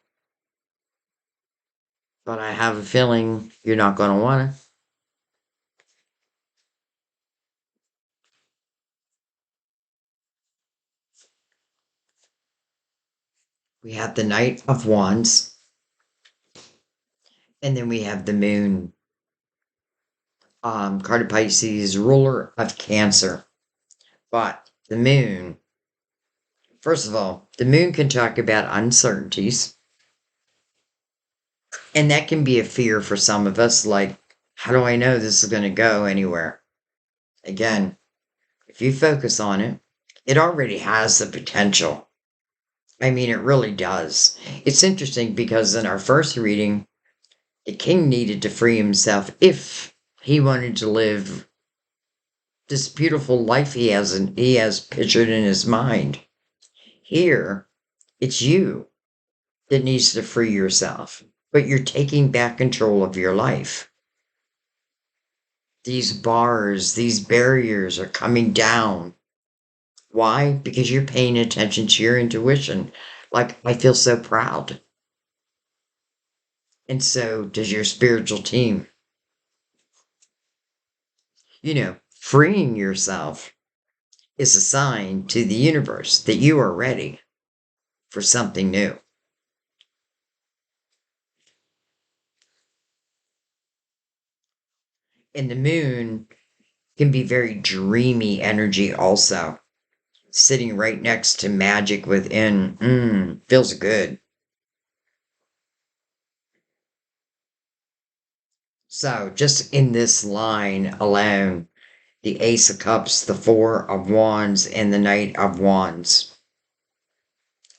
but I have a feeling you're not going to want to. We have the Knight of Wands, and then we have the Moon. Card of Pisces, ruler of Cancer. But the Moon, first of all, the Moon can talk about uncertainties, and that can be a fear for some of us, like, how do I know this is going to go anywhere? Again, if you focus on it, it already has the potential. I mean, it really does. It's interesting because in our first reading, the king needed to free himself if he wanted to live this beautiful life he has pictured in his mind. Here, it's you that needs to free yourself, but you're taking back control of your life. These bars, these barriers are coming down. Why? Because you're paying attention to your intuition. Like, I feel so proud. And so does your spiritual team. Freeing yourself is a sign to the universe that you are ready for something new. And the moon can be very dreamy energy also. Sitting right next to magic within, feels good. So just in this line alone, the Ace of Cups, the Four of Wands, and the Knight of Wands.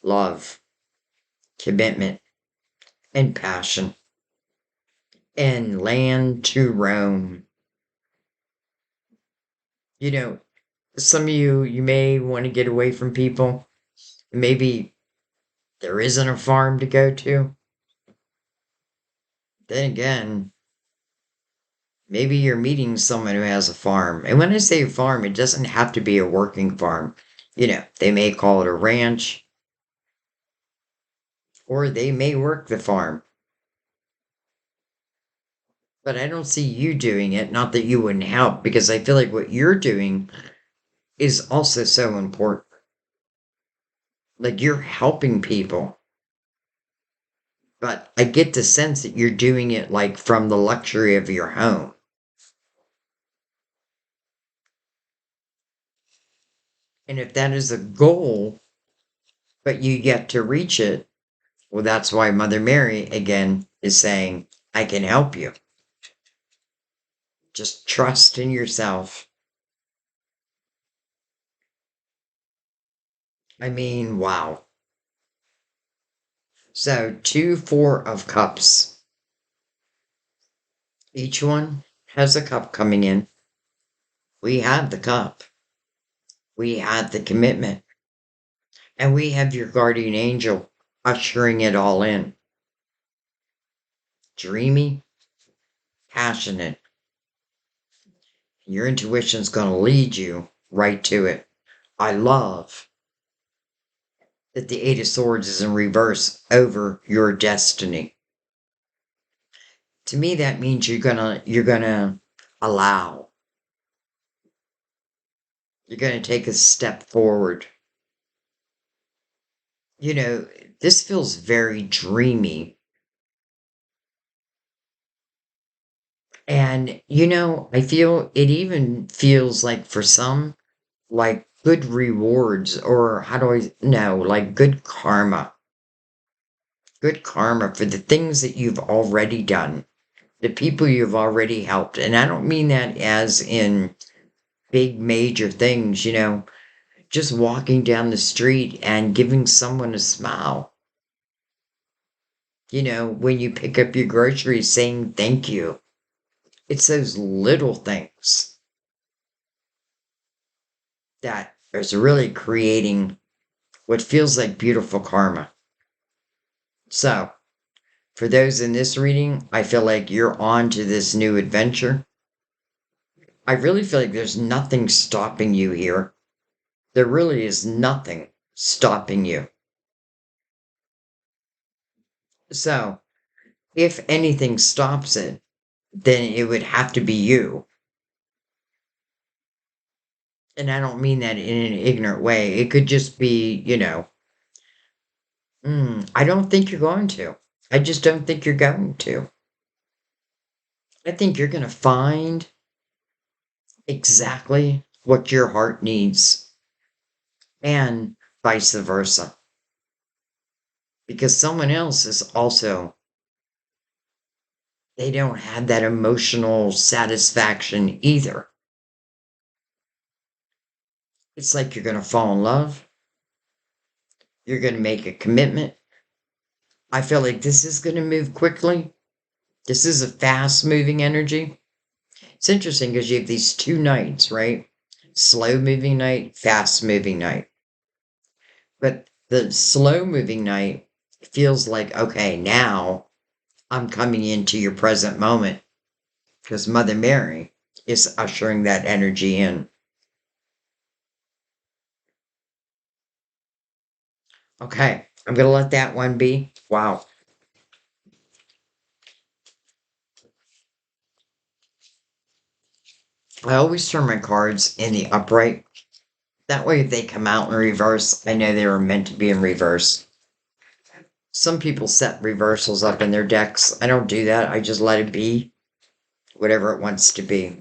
Love, commitment, and passion. And land to roam. You know, some of you may want to get away from people. Maybe there isn't a farm to go to. Then again, maybe you're meeting someone who has a farm. And when I say farm, it doesn't have to be a working farm. They may call it a ranch, or they may work the farm. But I don't see you doing it. Not that you wouldn't help, because I feel like what you're doing is also so important. Like you're helping people. But I get the sense that you're doing it like from the luxury of your home. And if that is a goal, but you yet to reach it, well, that's why Mother Mary, again, is saying, I can help you. Just trust in yourself. I mean, wow. So, 2 4 of Cups. Each one has a cup coming in. We have the cup. We have the commitment. And we have your guardian angel ushering it all in. Dreamy, passionate. Your intuition's going to lead you right to it. I love that the Eight of Swords is in reverse over your destiny. To me, that means you're gonna allow. You're gonna take a step forward. This feels very dreamy. And I feel it even feels like for some, like good rewards, or how do I know, like good karma. Good karma for the things that you've already done, the people you've already helped. And I don't mean that as in big major things, just walking down the street and giving someone a smile. When you pick up your groceries, saying thank you. It's those little things that is really creating what feels like beautiful karma. So, for those in this reading, I feel like you're on to this new adventure. I really feel like there's nothing stopping you here. There really is nothing stopping you. So, if anything stops it, then it would have to be you. And I don't mean that in an ignorant way. It could just be, I don't think you're going to. I just don't think you're going to. I think you're going to find exactly what your heart needs, and vice versa. Because someone else is also, they don't have that emotional satisfaction either. It's like you're going to fall in love. You're going to make a commitment. I feel like this is going to move quickly. This is a fast moving energy. It's interesting because you have these 2 nights, right? Slow moving night, fast moving night. But the slow moving night feels like, okay, now I'm coming into your present moment because Mother Mary is ushering that energy in. Okay, I'm going to let that one be. Wow. I always turn my cards in the upright. That way, if they come out in reverse, I know they were meant to be in reverse. Some people set reversals up in their decks. I don't do that. I just let it be whatever it wants to be.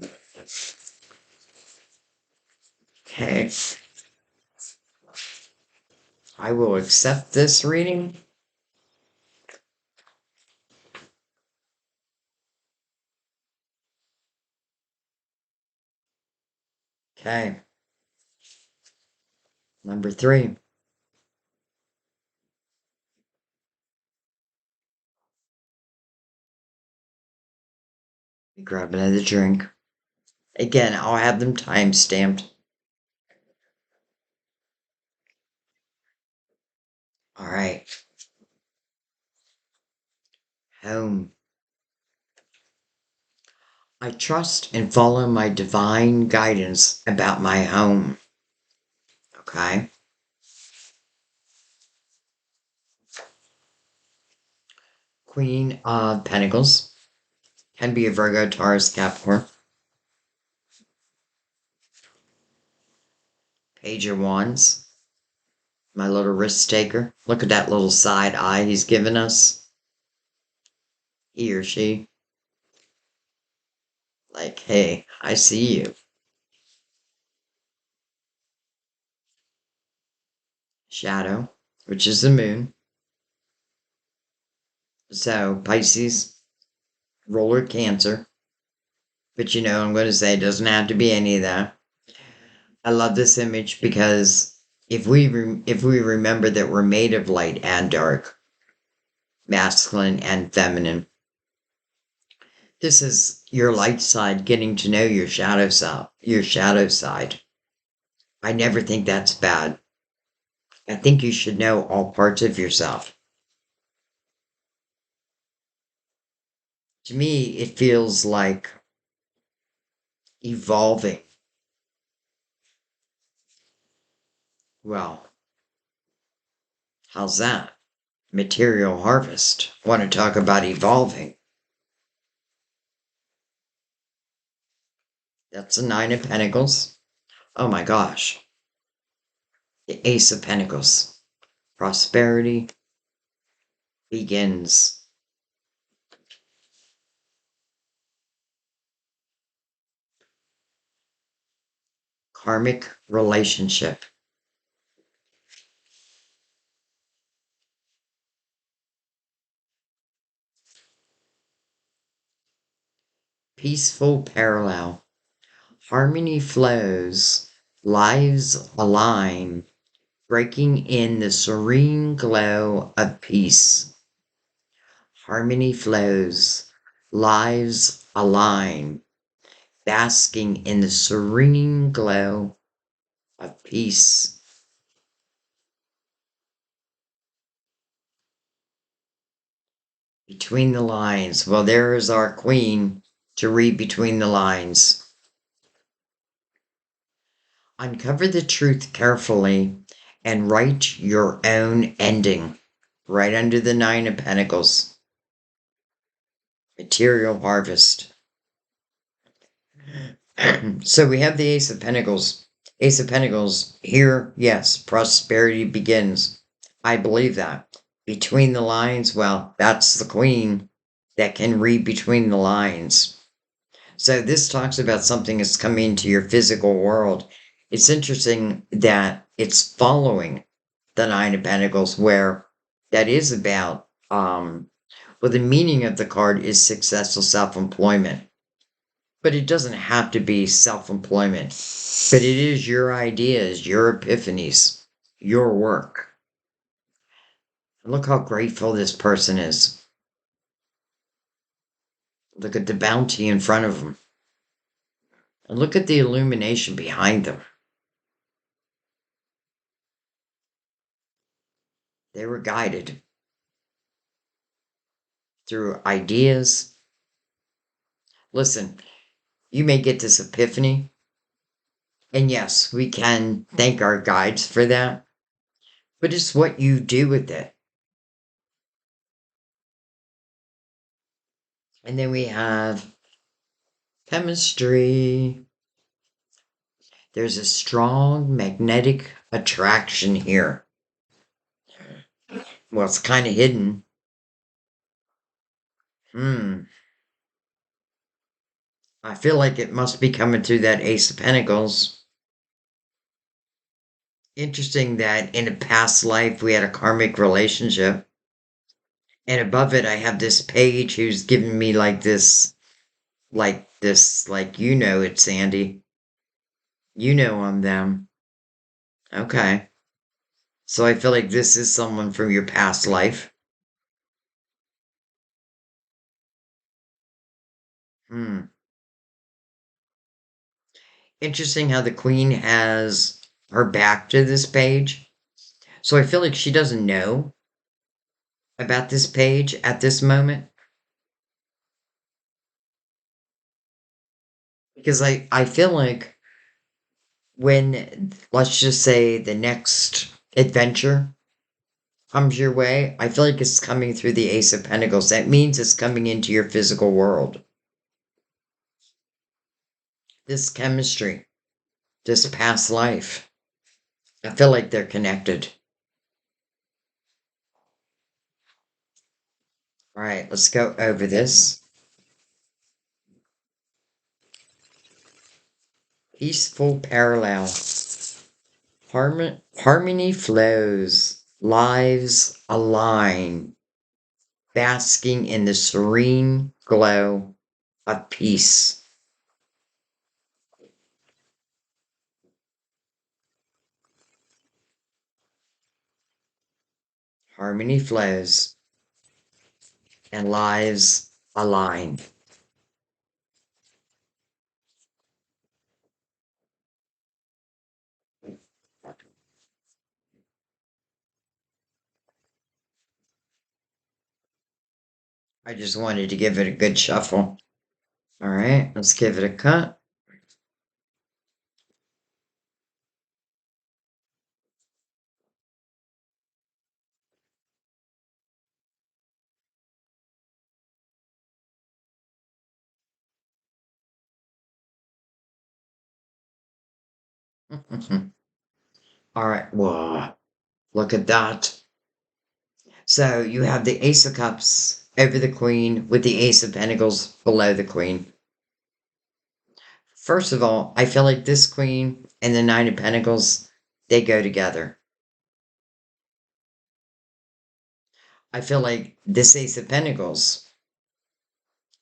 Okay. I will accept this reading. Okay. Number 3. Grab another drink. Again, I'll have them time stamped. All right. Home. I trust and follow my divine guidance about my home. Okay. Queen of Pentacles. Can be a Virgo, Taurus, Capricorn. Page of Wands. My little risk taker. Look at that little side eye he's given us. He or she. Like, hey, I see you. Shadow, which is the moon. So, Pisces, roller Cancer. But you know, I'm going to say it doesn't have to be any of that. I love this image because if we remember that we're made of light and dark, masculine and feminine, this is your light side getting to know your shadow side. Your shadow side. I never think that's bad. I think you should know all parts of yourself. To me, it feels like evolving. Well, how's that? Material harvest. Want to talk about evolving? That's the Nine of Pentacles. Oh my gosh. The Ace of Pentacles. Prosperity begins. Karmic relationship. Peaceful parallel. Harmony flows. Lives align. Breaking in the serene glow of peace. Harmony flows. Lives align. Basking in the serene glow of peace. Between the lines. Well, there is our queen to read between the lines. Uncover the truth carefully and write your own ending. Right under the Nine of Pentacles. Material harvest. So we have the Ace of Pentacles. Ace of Pentacles, here, yes, prosperity begins. I believe that. Between the lines, well, that's the queen that can read between the lines. So this talks about something that's coming into your physical world. It's interesting that it's following the Nine of Pentacles, where that is about, well, the meaning of the card is successful self-employment. But it doesn't have to be self-employment. But it is your ideas, your epiphanies, your work. And look how grateful this person is. Look at the bounty in front of them. And look at the illumination behind them. They were guided through ideas. Listen, you may get this epiphany. And yes, we can thank our guides for that. But it's what you do with it. And then we have chemistry. There's a strong magnetic attraction here. Well, it's kind of hidden. I feel like it must be coming through that Ace of Pentacles. Interesting that in a past life we had a karmic relationship. And above it, I have this page who's giving me like like, you know it, Sandy. You know I'm them. Okay. So I feel like this is someone from your past life. Hmm. Interesting how the queen has her back to this page. So I feel like she doesn't know about this page at this moment. Because I feel like when, let's just say, the next adventure comes your way, I feel like it's coming through the Ace of Pentacles. That means it's coming into your physical world. This chemistry, this past life, I feel like they're connected. All right, let's go over this. Peaceful parallel. Harmony flows. Lives align. Basking in the serene glow of peace. Harmony flows and lives align. I just wanted to give it a good shuffle. All right, let's give it a cut. All right, whoa, look at that. So you have the Ace of Cups over the Queen with the Ace of Pentacles below the Queen. First of all, I feel like this Queen and the Nine of Pentacles, they go together. I feel like this Ace of Pentacles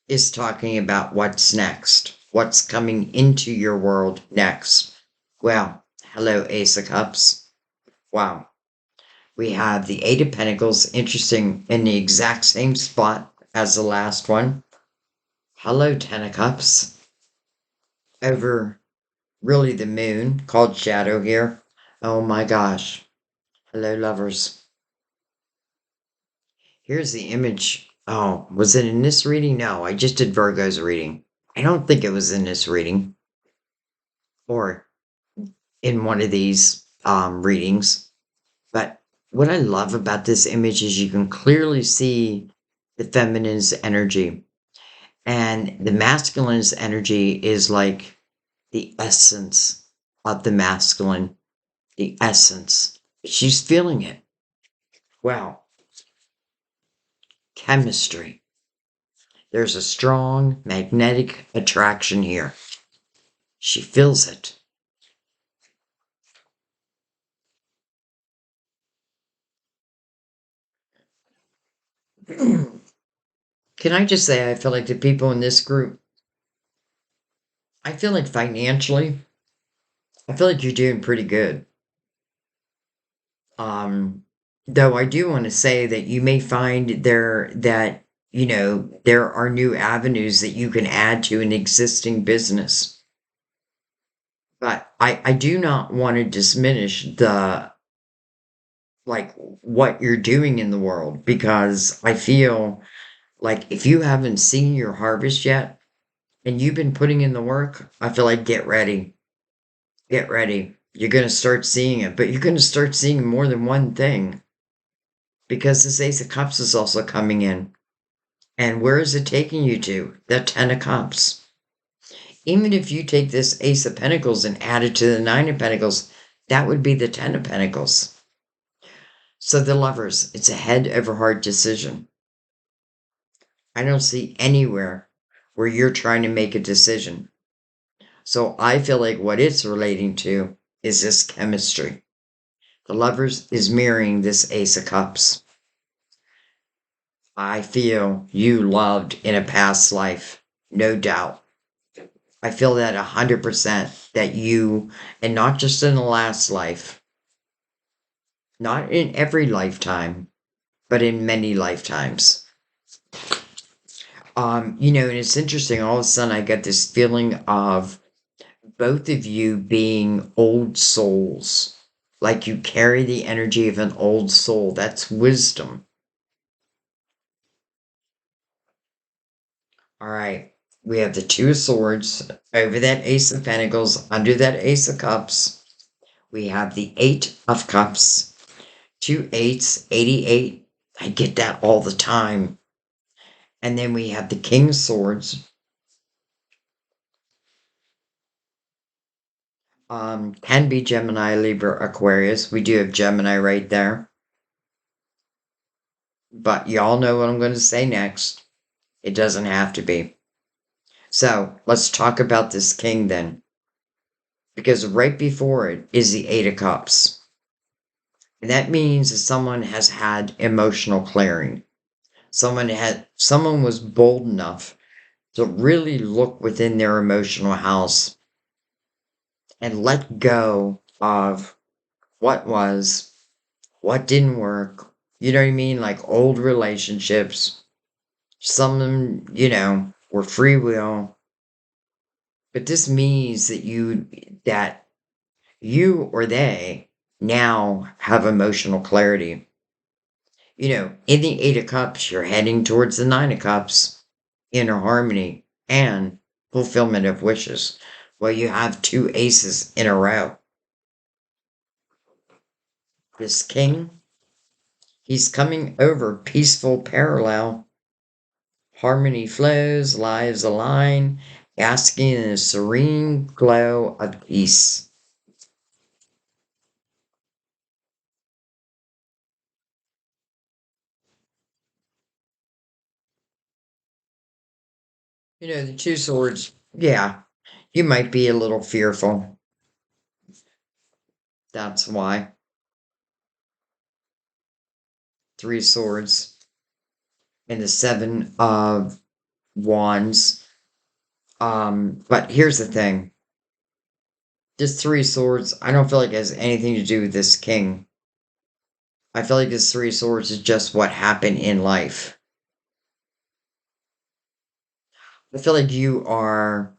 is talking about what's next, what's coming into your world next. Well, hello, Ace of Cups. Wow. We have the Eight of Pentacles, interesting, in the exact same spot as the last one. Hello, Ten of Cups. Over really the moon, called Shadow here. Oh my gosh. Hello, lovers. Here's the image. Oh, was it in this reading? No, I just did Virgo's reading. I don't think it was in this reading or in one of these readings. But what I love about this image is you can clearly see the feminine's energy. And the masculine's energy is like the essence of the masculine, the essence. She's feeling it. Wow. Chemistry. There's a strong magnetic attraction here. She feels it. Can I just say, I feel like the people in this group, I feel like financially, I feel like you're doing pretty good. Um, though I do want to say that you may find there that, there are new avenues that you can add to an existing business. But I do not want to diminish the, like, what you're doing in the world, because I feel like if you haven't seen your harvest yet and you've been putting in the work, I feel like get ready. Get ready. You're going to start seeing it, but you're going to start seeing more than one thing, because this Ace of Cups is also coming in. And where is it taking you to? The Ten of Cups. Even if you take this Ace of Pentacles and add it to the Nine of Pentacles, that would be the Ten of Pentacles. So the lovers, it's a head over heart decision. I don't see anywhere where you're trying to make a decision. So I feel like what it's relating to is this chemistry. The lovers is mirroring this Ace of Cups. I feel you loved in a past life, no doubt. I feel that 100% that you, and not just in the last life, not in every lifetime, but in many lifetimes. And it's interesting, all of a sudden I get this feeling of both of you being old souls. Like you carry the energy of an old soul. That's wisdom. All right. We have the Two of Swords over that Ace of Pentacles, under that Ace of Cups. We have the Eight of Cups, two eights, 88. I get that all the time. And then we have the King of Swords. Can be Gemini, Libra, Aquarius. We do have Gemini right there. But y'all know what I'm going to say next. It doesn't have to be. So let's talk about this king then. Because right before it is the Eight of Cups. And that means that someone has had emotional clearing. Someone was bold enough to really look within their emotional house and let go of what was, what didn't work. You know what I mean? Like old relationships. Some of them, were free will. But this means that you or they now have emotional clarity. In the Eight of Cups, you're heading towards the Nine of Cups, inner harmony and fulfillment of wishes. Well, you have two aces in a row. This king, he's coming over peaceful parallel. Harmony flows, lives align, asking in a serene glow of peace. The Two Swords, yeah, you might be a little fearful. That's why. Three Swords and the Seven of Wands. But here's the thing. This Three Swords, I don't feel like it has anything to do with this king. I feel like this Three Swords is just what happened in life. I feel like you are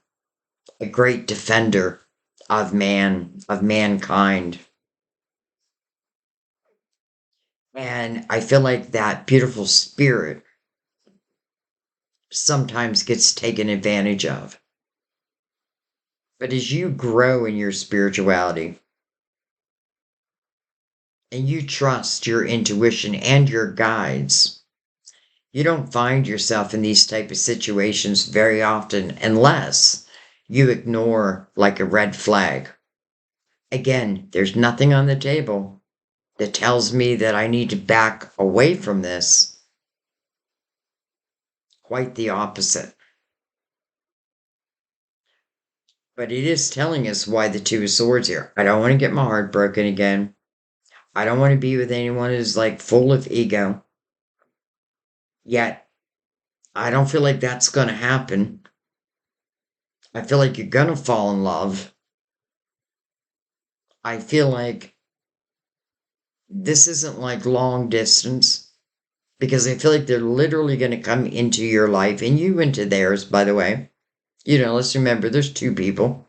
a great defender of mankind. And I feel like that beautiful spirit sometimes gets taken advantage of. But as you grow in your spirituality and you trust your intuition and your guides, you don't find yourself in these type of situations very often unless you ignore like a red flag. Again, there's nothing on the table that tells me that I need to back away from this. Quite the opposite. But it is telling us why the Two of Swords here. I don't want to get my heart broken again. I don't want to be with anyone who's like full of ego. Yet, I don't feel like that's going to happen. I feel like you're going to fall in love. I feel like this isn't like long distance because I feel like they're literally going to come into your life and you into theirs, by the way. Let's remember there's two people.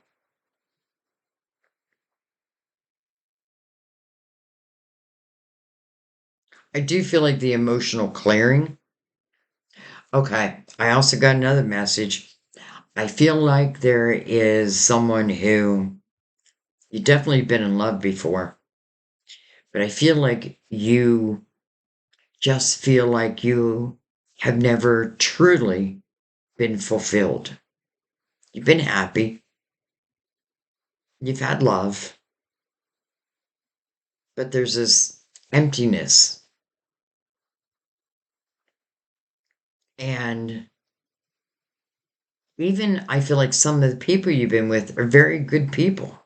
I do feel like the emotional clearing. Okay, I also got another message. I feel like there is someone who you definitely been in love before, but I feel like you just feel like you have never truly been fulfilled. You've been happy, you've had love, but there's this emptiness. And even I feel like some of the people you've been with are very good people,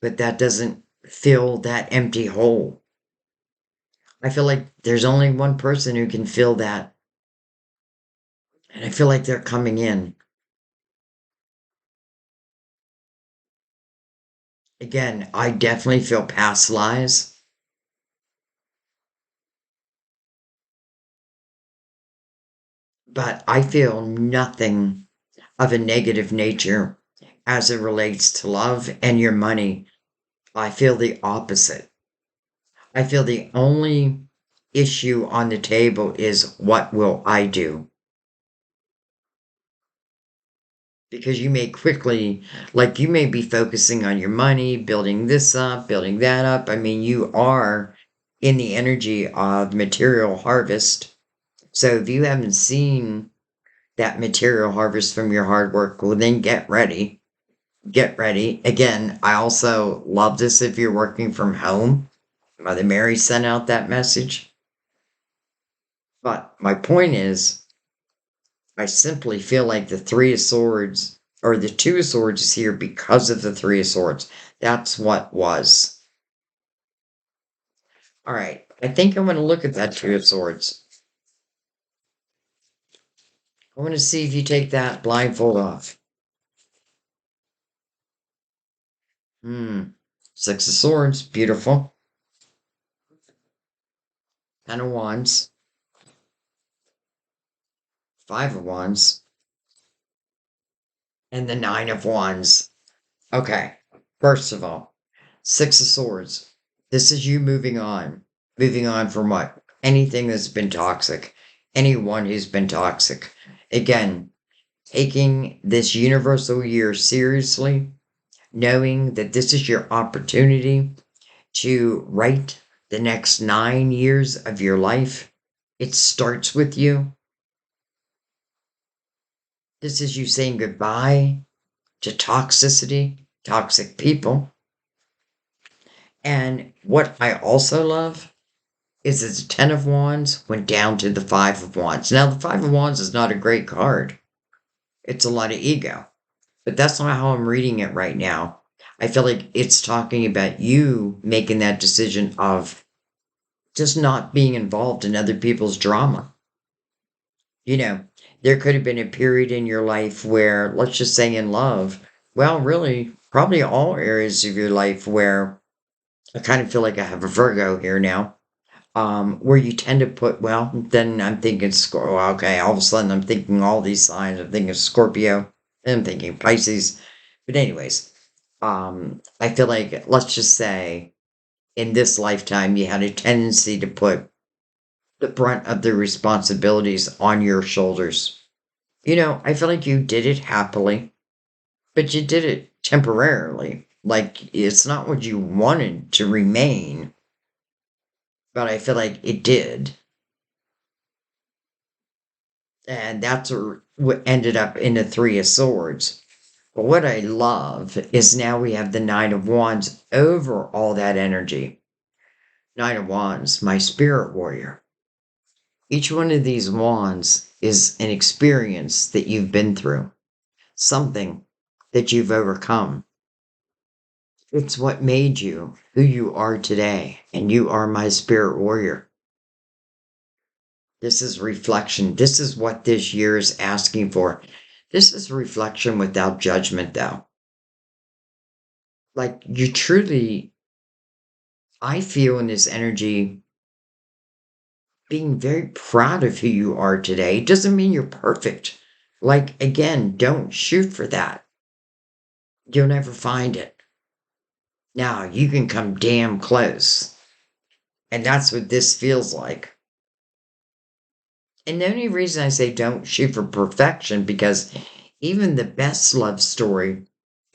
but that doesn't fill that empty hole. I feel like there's only one person who can fill that. And I feel like they're coming in. Again, I definitely feel past lives, but I feel nothing of a negative nature as it relates to love and your money. I feel the opposite. I feel the only issue on the table is what will I do? because you may quickly, like, you may be focusing on your money, building this up, building that up. I mean, you are in the energy of material harvest. So if you haven't seen that material harvest from your hard work, well, then get ready. Get ready. Again, I also love this if you're working from home. Mother Mary sent out that message. But my point is, I simply feel like the Three of Swords, or the Two of Swords, is here because of the Three of Swords. That's what was. All right. I think I'm going to look at that Two of Swords. I want to see if you take that blindfold off. Six of Swords. Beautiful. Ten of Wands. Five of Wands. And the Nine of Wands. Okay. First of all, Six of Swords. This is you moving on. Moving on from what? Anything that's been toxic. Anyone who's been toxic. Again, taking this universal year seriously, knowing that this is your opportunity to write the next 9 years of your life. It starts with you. This is you saying goodbye to toxicity, toxic people. And what I also love is that the Ten of Wands went down to the Five of Wands. Now, the Five of Wands is not a great card. It's a lot of ego. But that's not how I'm reading it right now. I feel like it's talking about you making that decision of just not being involved in other people's drama. You know, there could have been a period in your life where, let's just say in love, well, really, probably all areas of your life where I kind of feel like I have a Virgo here now, where you tend to put, well, then I'm thinking, okay, all of a sudden I'm thinking all these signs. I'm thinking Scorpio, and I'm thinking Pisces. But anyways, I feel like, let's just say in this lifetime, you had a tendency to put the brunt of the responsibilities on your shoulders. I feel like you did it happily, but you did it temporarily. Like, it's not what you wanted to remain, but I feel like it did. And that's what ended up in the Three of Swords. But what I love is now we have the Nine of Wands over all that energy. Nine of Wands, my spirit warrior. Each one of these wands is an experience that you've been through, something that you've overcome. It's what made you who you are today, and you are my spirit warrior. This is reflection. This is what this year is asking for. This is reflection without judgment, though. Like, you truly, I feel in this energy being very proud of who you are today. It doesn't mean you're perfect. Like, again, don't shoot for that. You'll never find it. Now, you can come damn close. And that's what this feels like. And the only reason I say don't shoot for perfection, because even the best love story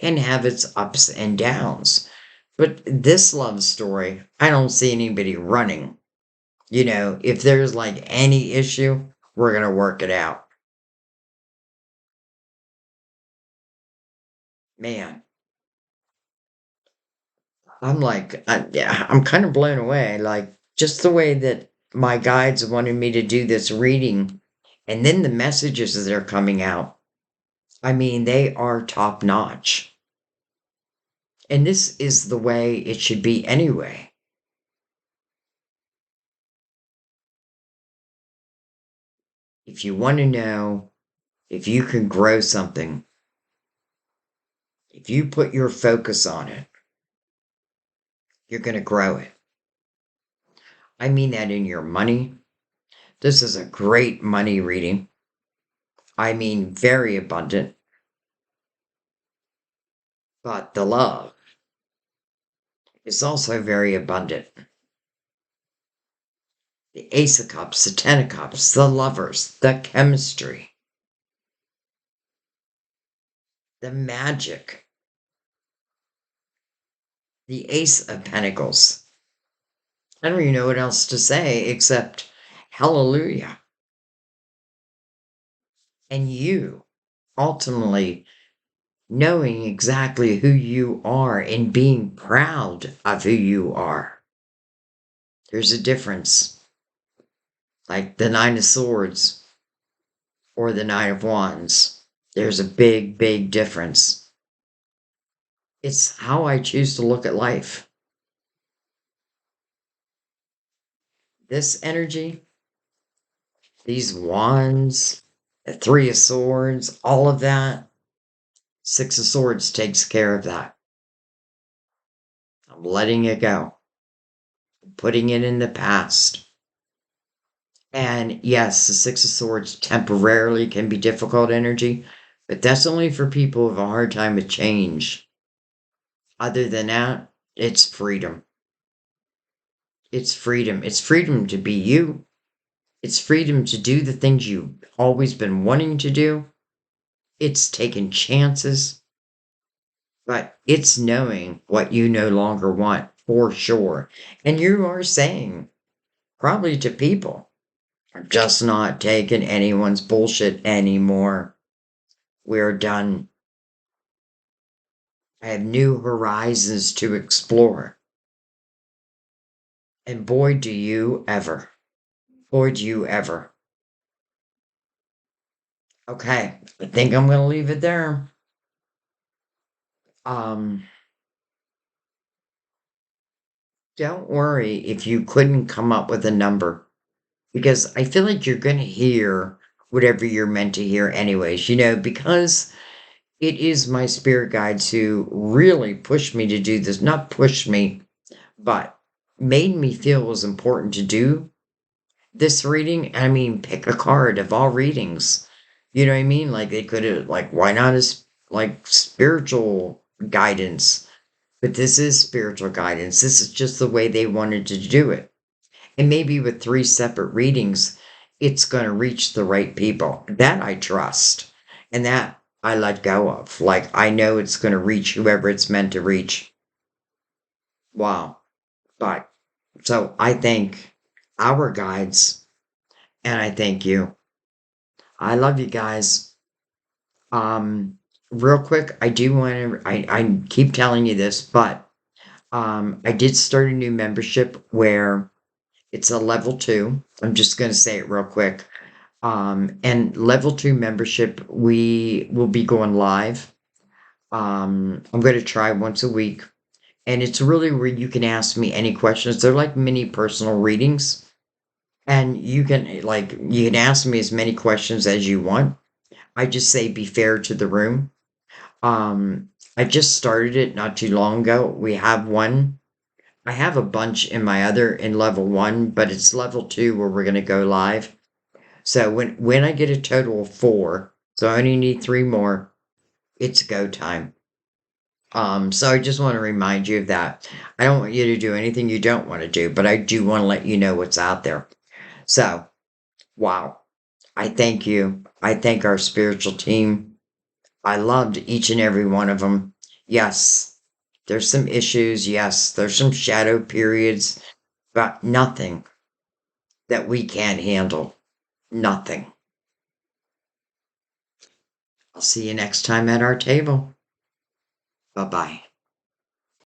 can have its ups and downs. But this love story, I don't see anybody running. If there's like any issue, we're going to work it out. Man, yeah, I'm kind of blown away. Like, just the way that my guides wanted me to do this reading, and then the messages that are coming out. I mean, they are top notch. And this is the way it should be anyway. If you want to know if you can grow something, if you put your focus on it, you're going to grow it. I mean that in your money. This is a great money reading. I mean, very abundant. But the love is also very abundant. The Ace of Cups, the Ten of Cups, the lovers, the chemistry. the magic, the Ace of Pentacles. I don't even know what else to say except hallelujah. And you ultimately knowing exactly who you are and being proud of who you are. There's a difference. Like the Nine of Swords or the Nine of Wands. There's a big, big difference. It's how I choose to look at life. This energy, these wands, the Three of Swords, all of that. Six of Swords takes care of that. I'm letting it go, putting it in the past. And yes, the Six of Swords temporarily can be difficult energy, but that's only for people who have a hard time with change. Other than that, it's freedom. It's freedom. It's freedom to be you. It's freedom to do the things you've always been wanting to do. It's taking chances, but it's knowing what you no longer want for sure. And you are saying, probably to people, I'm just not taking anyone's bullshit anymore. We're done. I have new horizons to explore. And boy, do you ever. Boy, do you ever. Okay, I think I'm going to leave it there. Um, don't worry if you couldn't come up with a number, because I feel like you're going to hear whatever you're meant to hear anyways, because it is my spirit guides who really pushed me to do this. Not pushed me, but made me feel it was important to do this reading. I mean, pick a card of all readings. You know what I mean? Like they could have, like, why not as like spiritual guidance? But this is spiritual guidance. This is just the way they wanted to do it. And maybe with three separate readings, it's going to reach the right people. That I trust. And that I let go of. Like, I know it's going to reach whoever it's meant to reach. Wow. But, so I thank our guides and I thank you. I love you guys. Um, Real quick, I do want to, I keep telling you this, but I did start a new membership where it's a level 2. I'm just going to say it real quick. And level 2 membership, we will be going live. I'm going to try once a week. And it's really where you can ask me any questions. They're like mini personal readings. And you can ask me as many questions as you want. I just say be fair to the room. I just started it not too long ago. We have one. I have a bunch in my other in level 1, but it's level 2 where we're gonna go live. So when I get a total of 4, so I only need 3 more, it's go time. So I just want to remind you of that. I don't want you to do anything you don't want to do, but I do want to let you know what's out there. So, wow. I thank you. I thank our spiritual team. I loved each and every one of them. Yes, there's some issues. Yes, there's some shadow periods, but nothing that we can't handle. Nothing. I'll see you next time at our table. Bye bye.